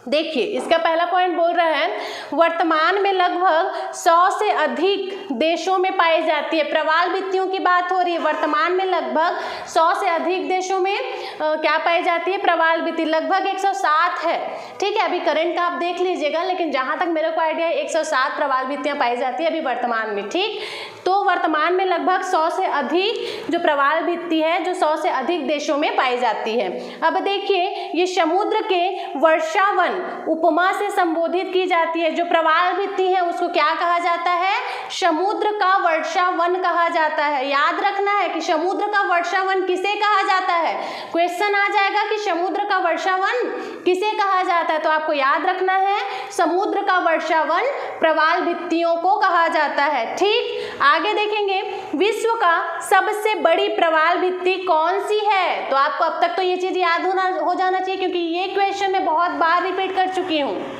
देखिए, इसका पहला पॉइंट बोल रहा है वर्तमान में लगभग 100 से अधिक देशों में पाई जाती है। प्रवाल भित्तियों की बात हो रही है। वर्तमान में लगभग 100 से अधिक देशों में क्या पाई जाती है? प्रवाल भित्ति। लगभग 107 है। ठीक है, अभी करंट का आप देख लीजिएगा, लेकिन जहां तक मेरे को आइडिया है 107 प्रवाल भित्तियां पाई जाती है अभी वर्तमान में। ठीक, तो वर्तमान में लगभग 100 से अधिक जो प्रवाल भित्ति है, जो 100 से अधिक देशों में पाई जाती है। अब देखिए, ये समुद्र के वर्षावन उपमा से संबोधित की जाती है। जो प्रवाल भित्ति है उसको क्या कहा जाता है? समुद्र का वर्षावन कहा जाता है। याद रखना है कि समुद्र का वर्षावन किसे कहा जाता है? क्वेश्चन आ जाएगा कि समुद्र का वर्षावन किसे कहा जाता है, तो आपको याद रखना है समुद्र का वर्षावन प्रवाल भित्तियों को कहा जाता है। ठीक, आगे देखेंगे विश्व का सबसे बड़ी प्रवाल भित्ति कौन सी है? तो आपको अब तक तो ये चीज याद हो जाना चाहिए, क्योंकि ये क्वेश्चन मैं बहुत बार रिपीट कर चुकी हूँ।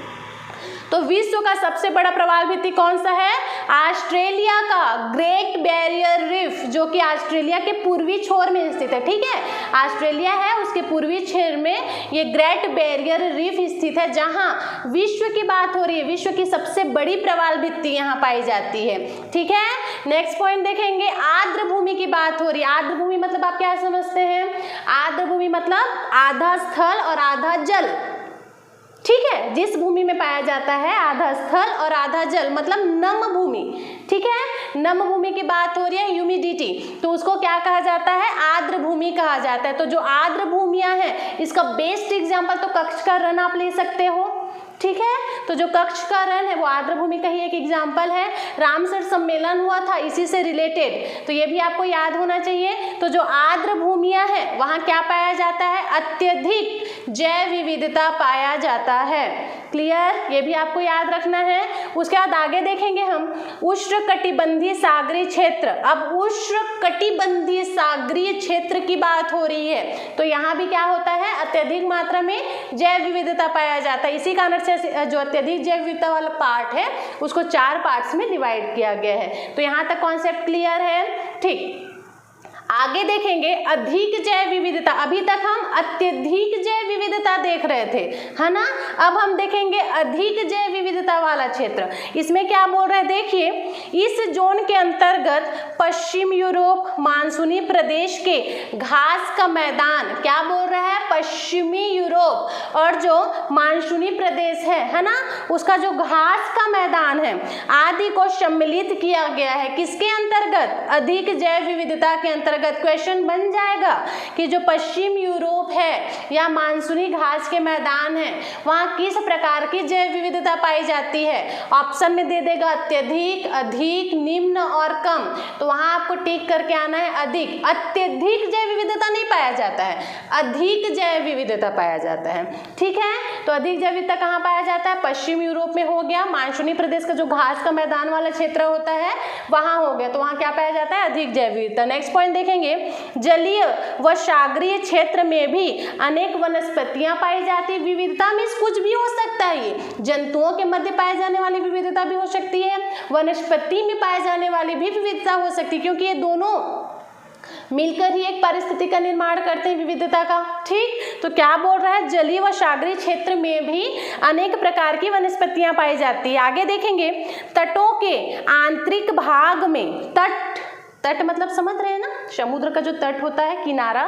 तो विश्व का सबसे बड़ा प्रवाल भित्ति कौन सा है? ऑस्ट्रेलिया का ग्रेट बैरियर रीफ, जो कि ऑस्ट्रेलिया के पूर्वी छोर में स्थित है। ठीक है, ऑस्ट्रेलिया है, उसके पूर्वी छोर में ये ग्रेट बैरियर रीफ स्थित है, जहां विश्व की बात हो रही है। विश्व की सबसे बड़ी प्रवाल भित्ति यहाँ पाई जाती है। ठीक है, नेक्स्ट पॉइंट देखेंगे, आर्द्र भूमि की बात हो रही है। आर्द्र भूमि मतलब आप क्या समझते हैं? आर्द्र भूमि मतलब आधा स्थल और आधा जल। ठीक है, जिस भूमि में पाया जाता है आधा स्थल और आधा जल, मतलब नम भूमि। ठीक है, नम भूमि की बात हो रही है, ह्यूमिडिटी, तो उसको क्या कहा जाता है? आर्द्र भूमि कहा जाता है। तो जो आर्द्र भूमियां हैं, इसका बेस्ट एग्जांपल तो कच्छ का रण आप ले सकते हो। ठीक है, तो जो कच्छ का रण है वो आर्द्र भूमि का ही एक एग्जाम्पल है। रामसर सम्मेलन हुआ था इसी से रिलेटेड, तो ये भी आपको याद होना चाहिए। तो जो आर्द्र भूमियां हैं वहाँ क्या पाया जाता है? अत्यधिक जैव विविधता पाया जाता है। क्लियर, ये भी आपको याद रखना है। उसके बाद आगे देखेंगे हम उष्णकटिबंधीय सागरीय क्षेत्र। अब उष्णकटिबंधीय सागरीय क्षेत्र की बात हो रही है, तो यहाँ भी क्या होता है? अत्यधिक मात्रा में जैव विविधता पाया जाता है। इसी कारण से जो अत्यधिक जैव विविधता वाला पार्ट है उसको 4 पार्ट्स में डिवाइड किया गया है। तो यहाँ तक कॉन्सेप्ट क्लियर है। ठीक, आगे देखेंगे अधिक जैव विविधता। अभी तक हम अत्यधिक जैव विविधता देख रहे थे, है ना? अब हम देखेंगे अधिक जैव विविधता वाला क्षेत्र। इसमें क्या बोल रहे हैं? देखिए, इस जोन के अंतर्गत पश्चिम यूरोप, मानसूनी प्रदेश के घास का मैदान, क्या बोल रहा है? पश्चिमी यूरोप और जो मानसूनी प्रदेश है ना, उसका जो घास का मैदान है आदि को सम्मिलित किया गया है। किसके अंतर्गत? अधिक जैव विविधता के अंतर्गत। क्वेश्चन बन जाएगा कि जो पश्चिम यूरोप है या मानसूनी घास के मैदान है, वहां किस प्रकार की जैव विविधता पाई जाती है? ऑप्शन में दे देगा अत्यधिक, अधिक, निम्न और कम। तो वहां आपको टिक करके आना है अधिक। अत्यधिक जैव विविधता नहीं पाया जाता है, अधिक जैव विविधता पाया जाता है। ठीक है, तो अधिक जैव विविधता कहाँ पाया जाता है? पश्चिम यूरोप में हो गया, मानसूनी प्रदेश का जो घास का मैदान वाला क्षेत्र होता है वहां हो गया, तो वहां क्या पाया जाता है? अधिक जैव विविधता। नेक्स्ट पॉइंट देखेंगे, जलीय व सागरीय क्षेत्र में भी अनेक वनस्पतियां पाई जाती है। विविधता में कुछ भी हो सकता है, ये जंतुओं के मध्य पाए जाने वाली विविधता भी हो सकती है, वनस्पति में पाए जाने वाली भी विविधता हो सकती है, क्योंकि ये दोनों मिलकर ही एक परिस्थिति का निर्माण करते हैं विविधता का। ठीक, तो क्या बोल रहा है? जलीय व सागरीय क्षेत्र में भी अनेक प्रकार की वनस्पतियां पाई जाती है। आगे देखेंगे तटों के आंतरिक भाग में, तट मतलब समझ रहे हैं ना, समुद्र का जो तट होता है, किनारा,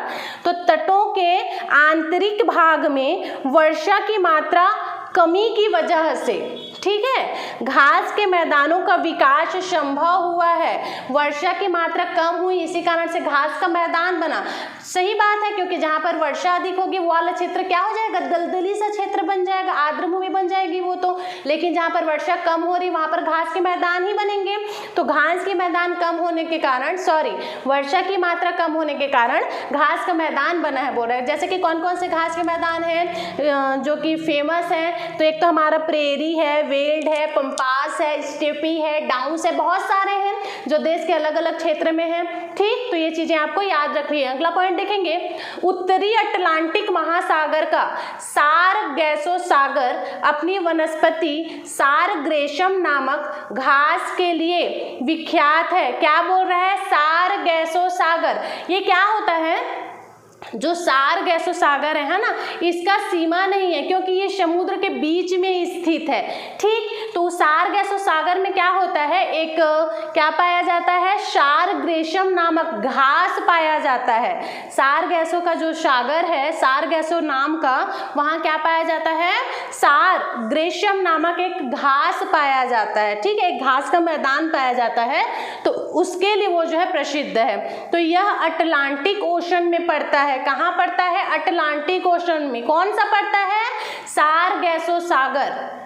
तो तटों के आंतरिक भाग में वर्षा की मात्रा कमी की वजह से ठीक है। घास के मैदानों का विकास संभव हुआ है, वर्षा की मात्रा कम हुई, इसी कारण से घास का मैदान बना। सही बात है, क्योंकि जहाँ पर वर्षा अधिक होगी वो वाला क्षेत्र क्या हो जाएगा, दलदली सा क्षेत्र बन जाएगा, आर्द्र भूमि बन जाएगी वो तो। लेकिन जहाँ पर वर्षा कम हो रही वहाँ पर घास के मैदान ही बनेंगे। तो घास के मैदान कम होने के कारण, वर्षा की मात्रा कम होने के कारण घास का मैदान बना है बोल रहे हैं। जैसे कि कौन कौन से घास के मैदान हैं जो कि फेमस हैं, तो एक तो हमारा प्रेरी है, वेल्ड है, पंपास है, स्टेपी है, डाउन्स है, बहुत सारे हैं जो देश के अलग अलग क्षेत्र में हैं। ठीक, तो ये चीजें आपको याद रखनी है। अगला पॉइंट देखेंगे, उत्तरी अटलांटिक महासागर का सारगैसो सागर अपनी वनस्पति सारग्रेशम नामक घास के लिए विख्यात है। क्या बोल रहा है, सारगैसो सागर। ये क्या होता है, जो सारगैसो सागर है ना, इसका सीमा नहीं है क्योंकि ये समुद्र के बीच में स्थित है। ठीक, तो सारगैसो सागर में क्या होता है, एक क्या पाया जाता है, सारग्रेशम नामक घास पाया जाता है। सारगैसो का जो सागर है, सारगैसो नाम का, वहाँ क्या पाया जाता है, सारग्रेशम नामक एक घास पाया जाता है। ठीक है, एक घास का मैदान पाया जाता है, तो उसके लिए वो जो है प्रसिद्ध है। तो यह अटलांटिक ओशन में पड़ता है। कहाँ पड़ता है, अटलांटिक ओशन में। कौन सा पड़ता है, सारगैसो सागर।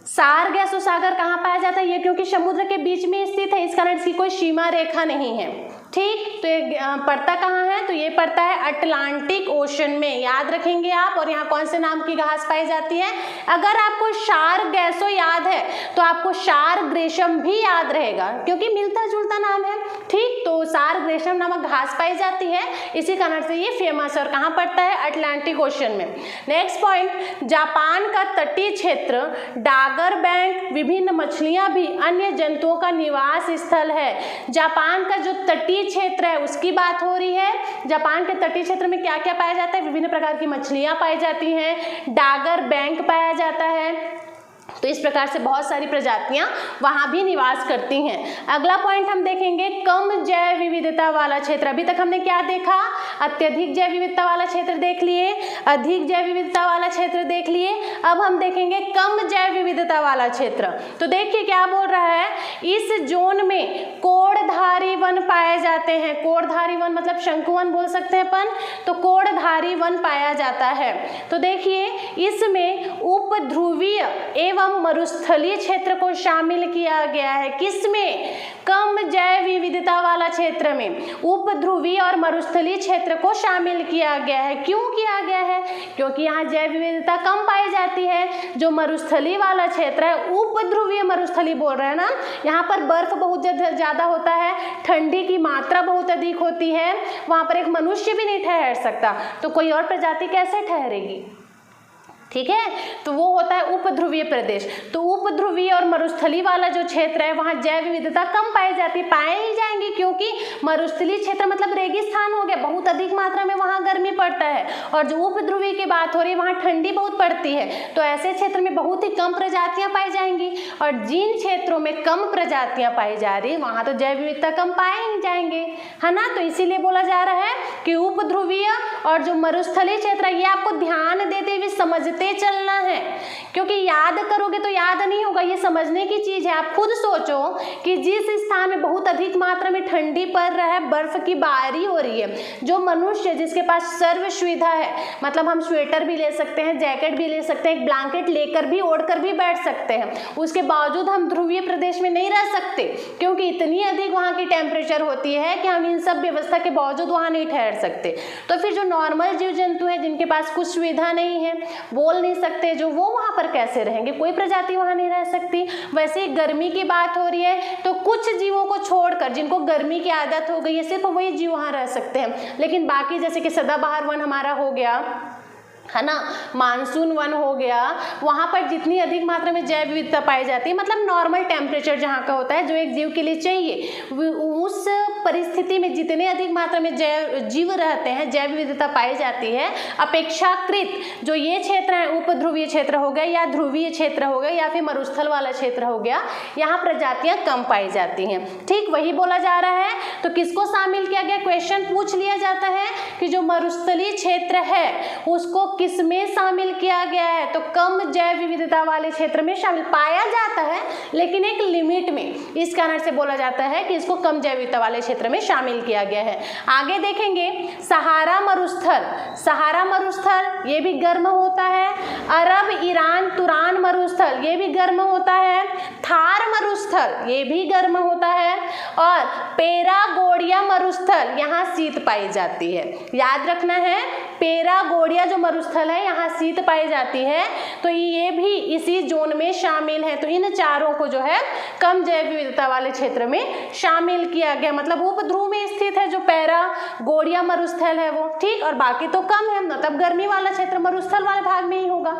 सारगैसो सागर कहाँ पाया जाता है, ये क्योंकि समुद्र के बीच में स्थित है, इस कारण इसकी कोई सीमा रेखा नहीं है। ठीक, तो ये पड़ता कहाँ है, तो ये पड़ता है अटलांटिक ओशन में, याद रखेंगे आप। और यहाँ कौन से नाम की घास पाई जाती है, अगर आपको सारगैसो याद है तो आपको सारग्रेशम भी याद रहेगा क्योंकि मिलता जुलता नाम है। ठीक, तो सारग्रेशम नामक घास पाई जाती है, इसी कारण से ये फेमस है। और कहाँ पड़ता है, अटलांटिक ओशन में। नेक्स्ट पॉइंट, जापान का तटीय क्षेत्र डागर बैंक विभिन्न मछलियां भी अन्य जंतुओं का निवास स्थल है। जापान का जो तटीय क्षेत्र है उसकी बात हो रही है। जापान के तटीय क्षेत्र में क्या क्या पाया जाता है, विभिन्न प्रकार की मछलियां पाई जाती हैं, डागर बैंक पाया जाता है। तो इस प्रकार से बहुत सारी प्रजातियां वहां भी निवास करती हैं। अगला पॉइंट हम देखेंगे, कम जैव विविधता वाला क्षेत्र। अभी तक हमने क्या देखा, अत्यधिक जैव विविधता वाला क्षेत्र देख लिए, अधिक जैव विविधता वाला क्षेत्र देख लिए। अब हम देखेंगे कम जैव विविधता वाला क्षेत्र। तो देखिए क्या बोल रहा है, इस जोन में कोड़धारी वन पाए जाते हैं। कोड़धारी वन मतलब शंकुवन बोल सकते हैं अपन, तो कोड़धारी वन पाया जाता है। तो देखिए इसमें उपध्रुवीय एवं मरुस्थलीय क्षेत्र को शामिल किया गया है। किसमें, कम जैव विविधता वाला क्षेत्र में उपध्रुवीय और मरुस्थलीय क्षेत्र को शामिल किया गया है। क्यों किया गया है, क्योंकि यहाँ जैव विविधता कम पाई जाती है। जो मरुस्थली वाला क्षेत्र है, उपध्रुवीय मरुस्थली बोल रहे हैं ना, यहाँ पर बर्फ बहुत ज्यादा होता है, ठंडी की मात्रा बहुत अधिक होती है, वहां पर एक मनुष्य भी नहीं ठहर सकता, तो कोई और प्रजाति कैसे ठहरेगी। ठीक है, तो वो होता है उपध्रुवीय प्रदेश। तो उपध्रुवीय और मरुस्थली वाला जो क्षेत्र है वहाँ जैव विविधता कम पाई जाती है, पाए ही जाएंगे क्योंकि मरुस्थली क्षेत्र मतलब रेगिस्तान हो गया, बहुत अधिक मात्रा में वहाँ गर्मी पड़ता है। और जो उपध्रुवीय की बात हो रही है वहाँ ठंडी बहुत पड़ती है, तो ऐसे क्षेत्र में बहुत ही कम प्रजातियां पाई जाएंगी। और जिन क्षेत्रों में कम प्रजातियां पाई जा रही है वहाँ तो जैव विविधता कम पाए ही जाएंगे, है ना। तो इसीलिए बोला जा रहा है कि उपध्रुवीय और जो मरुस्थलीय क्षेत्र है ये आपको ध्यान देते हुए समझते चलना है, क्योंकि याद करोगे तो याद नहीं होगा, ये समझने की चीज है। आप खुद सोचो कि जिस स्थान में बहुत अधिक मात्रा में ठंडी पड़ रहा है, बर्फ की बारी हो रही है, जो मनुष्य जिसके पास सर्व सुविधा है, मतलब हम स्वेटर भी ले सकते हैं, जैकेट भी ले सकते हैं, एक ब्लैंकेट लेकर भी ओढ़कर भी बैठ सकते हैं, उसके बावजूद हम ध्रुवीय प्रदेश में नहीं रह सकते क्योंकि इतनी अधिक वहाँ की टेम्परेचर होती है कि हम इन सब व्यवस्था के बावजूद वहाँ नहीं ठहर सकते। तो फिर जो नॉर्मल जीव जंतु है जिनके पास कुछ सुविधा नहीं है, बोल नहीं सकते, जो वो वहाँ पर कैसे रहेंगे, कोई प्रजाति वहाँ नहीं रह सकती। वैसे ही गर्मी की बात हो रही है तो कुछ जीवों को छोड़कर जिनको गर्मी की आदत हो गई है सिर्फ वही जीव वहाँ रह सकते हैं, लेकिन बाकी जैसे कि सदाबहार वन हमारा हो गया, है ना, मानसून वन हो गया, वहाँ पर जितनी अधिक मात्रा में जैव विविधता पाई जाती है, मतलब नॉर्मल टेम्परेचर जहाँ का होता है जो एक जीव के लिए चाहिए, उस परिस्थिति में जितने अधिक मात्रा में जीव रहते हैं, जैव विविधता पाई जाती है, अपेक्षाकृत जो ये क्षेत्र है, उपध्रुवीय क्षेत्र हो गया या ध्रुवीय क्षेत्र हो गया या फिर मरुस्थल वाला क्षेत्र हो गया, यहाँ प्रजातियां कम पाई जाती हैं। ठीक वही बोला जा रहा है। तो किसको शामिल किया गया, क्वेश्चन पूछ लिया जाता है कि जो मरुस्थलीय क्षेत्र है उसको किसमें शामिल किया गया है, तो कम जैव विविधता वाले क्षेत्र में शामिल पाया जाता है, लेकिन एक लिमिट में। इस कारण से बोला जाता है कि इसको कम जैव विविधता वाले क्षेत्र में शामिल किया गया है। आगे देखेंगे सहारा मरुस्थल। सहारा मरुस्थल ये भी गर्म होता है। अरब ईरान तुरान मरुस्थल ये भी गर्म होता है। थार मरुस्थल ये भी गर्म होता है। और पेरागोडिया मरुस्थल यहाँ शीत पाई जाती है। याद रखना है, पेरागोडिया जो मरुस्थल है यहाँ शीत पाई जाती है, तो ये भी इसी जोन में शामिल है। तो इन चारों को जो है कम जैव विविधता वाले क्षेत्र में शामिल किया गया, मतलब उपध्रुव में स्थित है जो पेरागोडिया मरुस्थल है वो, ठीक। और बाकी तो कम है, मतलब गर्मी वाला क्षेत्र मरुस्थल वाले भाग में ही होगा।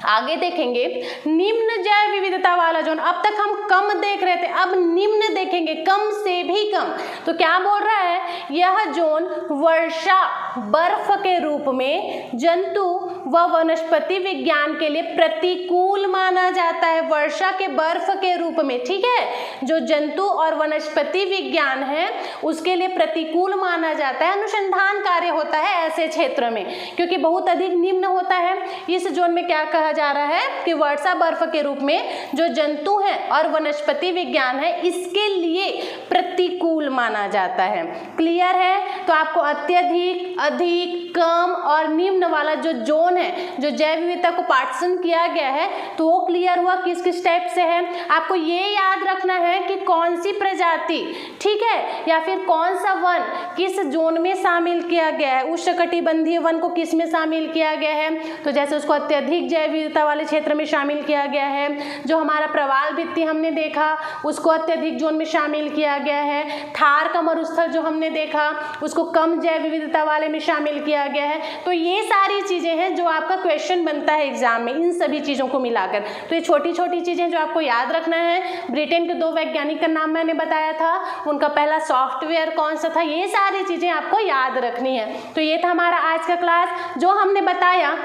आगे देखेंगे निम्न जैव विविधता वाला जोन। अब तक हम कम देख रहे थे, अब निम्न देखेंगे, कम से भी कम। तो क्या बोल रहा है, यह जोन वर्षा बर्फ के रूप में जंतु व वनस्पति विज्ञान के लिए प्रतिकूल माना जाता है। वर्षा के बर्फ के रूप में, ठीक है, जो जंतु और वनस्पति विज्ञान है उसके लिए प्रतिकूल माना जाता है। अनुसंधान कार्य होता है ऐसे क्षेत्र में, क्योंकि बहुत अधिक निम्न होता है। इस जोन में क्या कहा जा रहा है कि वर्षा बर्फ के रूप में जो जंतु हैं और वनस्पति विज्ञान है इसके लिए प्रतिकूल माना जाता है। क्लियर है? तो आपको अत्यधिक, अधिक, कम और निम्न वाला जो जोन है, जो जैव विविधता को पार्टीशन किया गया है, तो वो क्लियर हुआ किस किस टाइप से है। आपको ये याद रखना है कि कौन सी प्रजाति, ठीक है, या फिर कौन सा वन किस जोन में शामिल किया गया है। उष्णकटिबंधीय वन को किस में शामिल किया गया है, तो जैसे उसको अत्यधिक जैव विविधता वाले क्षेत्र में शामिल किया गया है। जो हमारा प्रवाल भित्ति हमने देखा उसको अत्यधिक जोन में शामिल किया गया है। थार का मरुस्थल जो हमने देखा उसको कम जैव विविधता वाले में शामिल किया गया है। तो ये सारी चीजें हैं जो आपका क्वेश्चन बनता है एग्जाम में, इन सभी चीजों को मिलाकर। तो ये छोटी छोटी चीजें जो आपको याद रखना है। ब्रिटेन के 2 वैज्ञानिक का नाम मैंने बताया था, उनका पहला सॉफ्टवेयर कौन सा था, ये सारी चीजें आपको याद रखनी है। तो ये था हमारा आज का क्लास। जो हमने बताया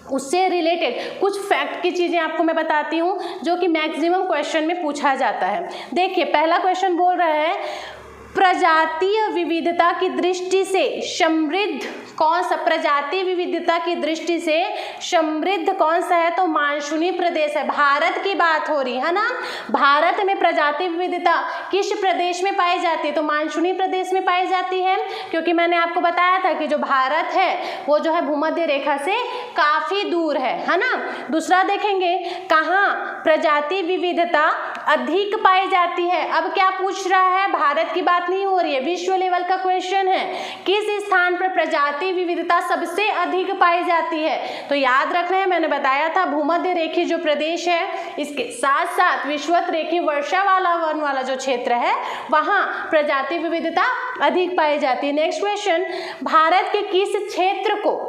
उससे रिलेटेड कुछ फैक्ट की चीज़ें आपको मैं बताती हूँ जो कि मैक्सिमम क्वेश्चन में पूछा जाता है। देखिए पहला क्वेश्चन बोल रहा है प्रजातीय विविधता की दृष्टि से समृद्ध कौन सा, प्रजातीय विविधता की दृष्टि से समृद्ध कौन सा है, तो मानसूनी प्रदेश है। भारत की बात हो रही है ना, भारत में प्रजातीय विविधता किस प्रदेश में पाई जाती है, तो मानसूनी प्रदेश में पाई जाती है, क्योंकि मैंने आपको बताया था कि जो भारत है वो जो है भूमध्य रेखा से काफी दूर है ना। दूसरा देखेंगे कहाँ प्रजातीय विविधता अधिक पाई जाती है। अब क्या पूछ रहा है, भारत की बात नहीं हो रही है, विश्व लेवल का क्वेश्चन है। किस स्थान पर प्रजातीय विविधता सबसे अधिक पाई जाती है, तो याद रखना है, मैंने बताया था भूमध्य रेखीय जो प्रदेश है इसके साथ साथ विषुवत रेखीय वर्षा वाला वन वाला जो क्षेत्र है वहां प्रजातीय विविधता अधिक पाई जाती है। नेक्स्ट क्वेश्चन, भारत के किस क्षेत्र को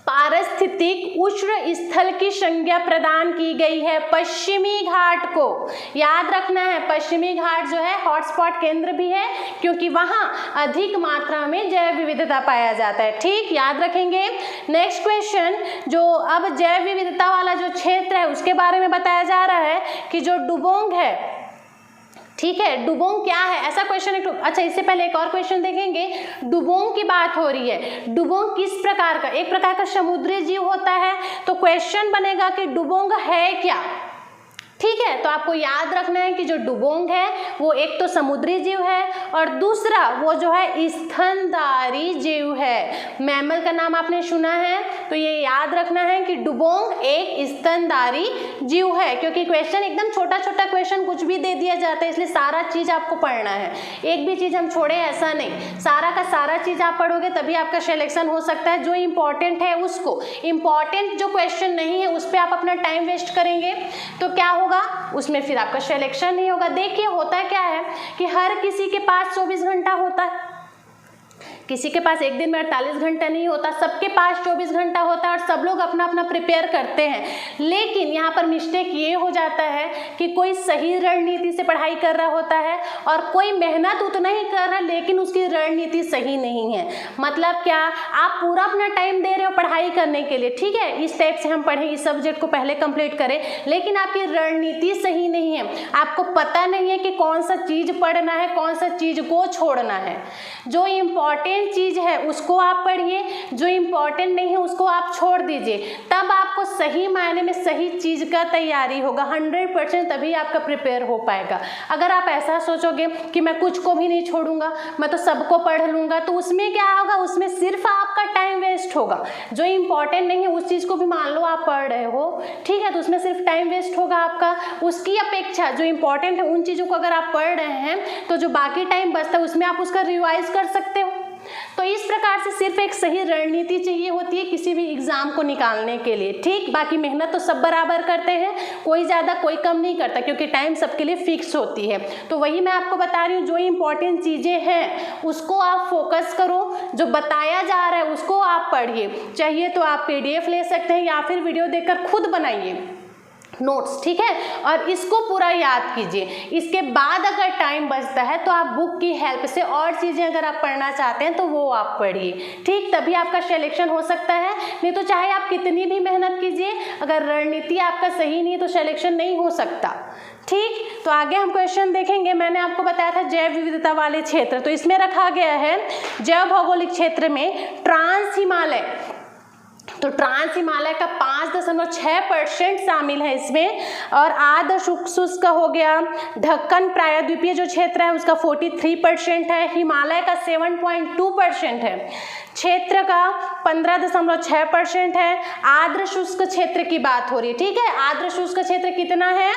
पारिस्थितिक उष्ण स्थल की संज्ञा प्रदान की गई है, पश्चिमी घाट को। याद रखना है पश्चिमी घाट जो है हॉटस्पॉट केंद्र भी है, क्योंकि वहां अधिक मात्रा में जैव विविधता पाया जाता है, ठीक, याद रखेंगे। नेक्स्ट क्वेश्चन, जो अब जैव विविधता वाला जो क्षेत्र है उसके बारे में बताया जा रहा है कि जो डुबोंग है, ठीक है, डुबोंग क्या है, ऐसा क्वेश्चन है। अच्छा इससे पहले एक और क्वेश्चन देखेंगे, डुबोंग की बात हो रही है, डुबोंग किस प्रकार का, एक प्रकार का समुद्री जीव होता है, तो क्वेश्चन बनेगा कि डुबोंग है क्या, ठीक है। तो आपको याद रखना है कि जो डुबोंग है वो एक तो समुद्री जीव है और दूसरा वो जो है स्तनधारी जीव है। मैमल का नाम आपने सुना है, तो ये याद रखना है कि डुबोंग एक स्तनधारी जीव है, क्योंकि क्वेश्चन एकदम छोटा छोटा क्वेश्चन कुछ भी दे दिया जाता है, इसलिए सारा चीज आपको पढ़ना है, एक भी चीज हम छोड़े ऐसा नहीं, सारा का सारा चीज आप पढ़ोगे तभी आपका सिलेक्शन हो सकता है। जो इंपॉर्टेंट है उसको, इंपॉर्टेंट जो क्वेश्चन नहीं है उस पर आप अपना टाइम वेस्ट करेंगे तो क्या होगा, उसमें फिर आपका सिलेक्शन नहीं होगा। देखिए होता क्या है कि हर किसी के पास 24 घंटा होता है, किसी के पास एक दिन में 48 घंटा नहीं होता, सबके पास 24 घंटा होता है और सब लोग अपना अपना प्रिपेयर करते हैं। लेकिन यहाँ पर मिस्टेक ये हो जाता है कि कोई सही रणनीति से पढ़ाई कर रहा होता है और कोई मेहनत उतना ही कर रहा है लेकिन उसकी रणनीति सही नहीं है। मतलब क्या, आप पूरा अपना टाइम दे रहे हो पढ़ाई करने के लिए, ठीक है, इस टाइप से हम पढ़ें, इस सब्जेक्ट को पहले कंप्लीट करें, लेकिन आपकी रणनीति सही नहीं है, आपको पता नहीं है कि कौन सा चीज़ पढ़ना है, कौन सा चीज़ को छोड़ना है। जो इम्पोर्टेंट इम्पॉर्टेंट चीज़ है उसको आप पढ़िए, जो इम्पॉर्टेंट नहीं है उसको आप छोड़ दीजिए, तब आपको सही मायने में सही चीज़ का तैयारी होगा 100%, तभी आपका प्रिपेयर हो पाएगा। अगर आप ऐसा सोचोगे कि मैं कुछ को भी नहीं छोड़ूंगा, मैं तो सबको पढ़ लूँगा, तो उसमें क्या होगा, उसमें सिर्फ आपका टाइम वेस्ट होगा। जो इम्पॉर्टेंट नहीं है उस चीज़ को भी मान लो आप पढ़ रहे हो, ठीक है, तो उसमें सिर्फ टाइम वेस्ट होगा आपका। उसकी अपेक्षा जो इम्पॉर्टेंट है उन चीज़ों को अगर आप पढ़ रहे हैं तो जो बाकी टाइम बचता है उसमें आप उसका रिवाइज कर सकते हो। तो इस प्रकार से सिर्फ एक सही रणनीति चाहिए होती है किसी भी एग्जाम को निकालने के लिए, ठीक। बाकी मेहनत तो सब बराबर करते हैं, कोई ज़्यादा कोई कम नहीं करता, क्योंकि टाइम सबके लिए फिक्स होती है। तो वही मैं आपको बता रही हूँ, जो इम्पोर्टेंट चीज़ें हैं उसको आप फोकस करो, जो बताया जा रहा है उसको आप पढ़िए। चाहिए तो आप PDF ले सकते हैं या फिर वीडियो देखकर खुद बनाइए नोट्स, ठीक है, और इसको पूरा याद कीजिए। इसके बाद अगर टाइम बचता है तो आप बुक की हेल्प से और चीज़ें अगर आप पढ़ना चाहते हैं तो वो आप पढ़िए, ठीक, तभी आपका सिलेक्शन हो सकता है। नहीं तो चाहे आप कितनी भी मेहनत कीजिए, अगर रणनीति आपका सही नहीं तो सिलेक्शन नहीं हो सकता, ठीक। तो आगे हम क्वेश्चन देखेंगे। मैंने आपको बताया था जैव विविधता वाले क्षेत्र, तो इसमें रखा गया है जैव भौगोलिक क्षेत्र में ट्रांस हिमालय, तो ट्रांस हिमालय का 5.6% शामिल है इसमें, और आर्द्र शुष्क हो गया। ढक्कन प्रायद्वीपीय जो क्षेत्र है उसका 43% है, हिमालय का 7.2% है, क्षेत्र का 15.6% है। आर्द्र शुष्क क्षेत्र की बात हो रही है, ठीक है, आर्द्र शुष्क क्षेत्र कितना है,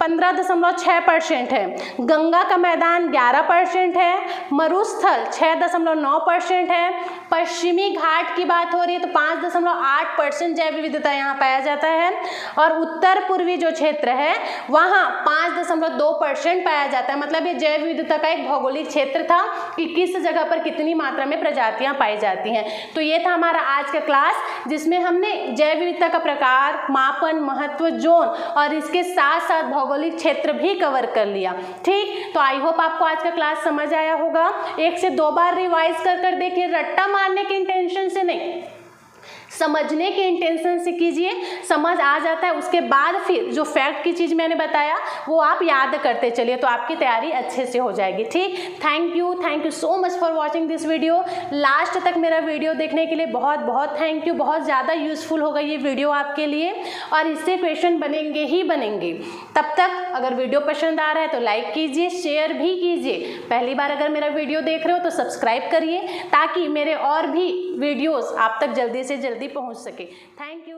15.6% है। गंगा का मैदान 11% है, मरुस्थल 6.9% है। पश्चिमी घाट की बात हो रही है तो 5.8% जैव विविधता यहाँ पाया जाता है, और उत्तर पूर्वी जो क्षेत्र है वहाँ 5.2% पाया जाता है। मतलब ये जैव विविधता का एक भौगोलिक क्षेत्र था कि किस जगह पर कितनी मात्रा में प्रजातियाँ पाई जाती हैं। तो ये था हमारा आज का क्लास, जिसमें हमने जैव विविधता का प्रकार, मापन, महत्व, जोन और इसके साथ साथ भौगोलिक क्षेत्र भी कवर कर लिया, ठीक। तो आई होप आपको आज का क्लास समझ आया होगा। 1 से 2 बार रिवाइज कर देखिए, रट्टा मारने के इंटेंशन से नहीं, समझने के इंटेंशन से कीजिए, समझ आ जाता है उसके बाद फिर जो फैक्ट की चीज़ मैंने बताया वो आप याद करते चलिए, तो आपकी तैयारी अच्छे से हो जाएगी, ठीक। Thank you so much for watching this video. Last तक मेरा वीडियो देखने के लिए बहुत बहुत थैंक यू। बहुत ज़्यादा यूज़फुल होगा ये वीडियो आपके लिए, और इससे क्वेश्चन बनेंगे ही बनेंगे। तब तक अगर वीडियो पसंद आ रहा है तो लाइक कीजिए, शेयर भी कीजिए। पहली बार अगर मेरा वीडियो देख रहे हो तो सब्सक्राइब करिए, ताकि मेरे और भी वीडियोज़ आप तक जल्दी से जल्दी पहुंच सके। Thank you.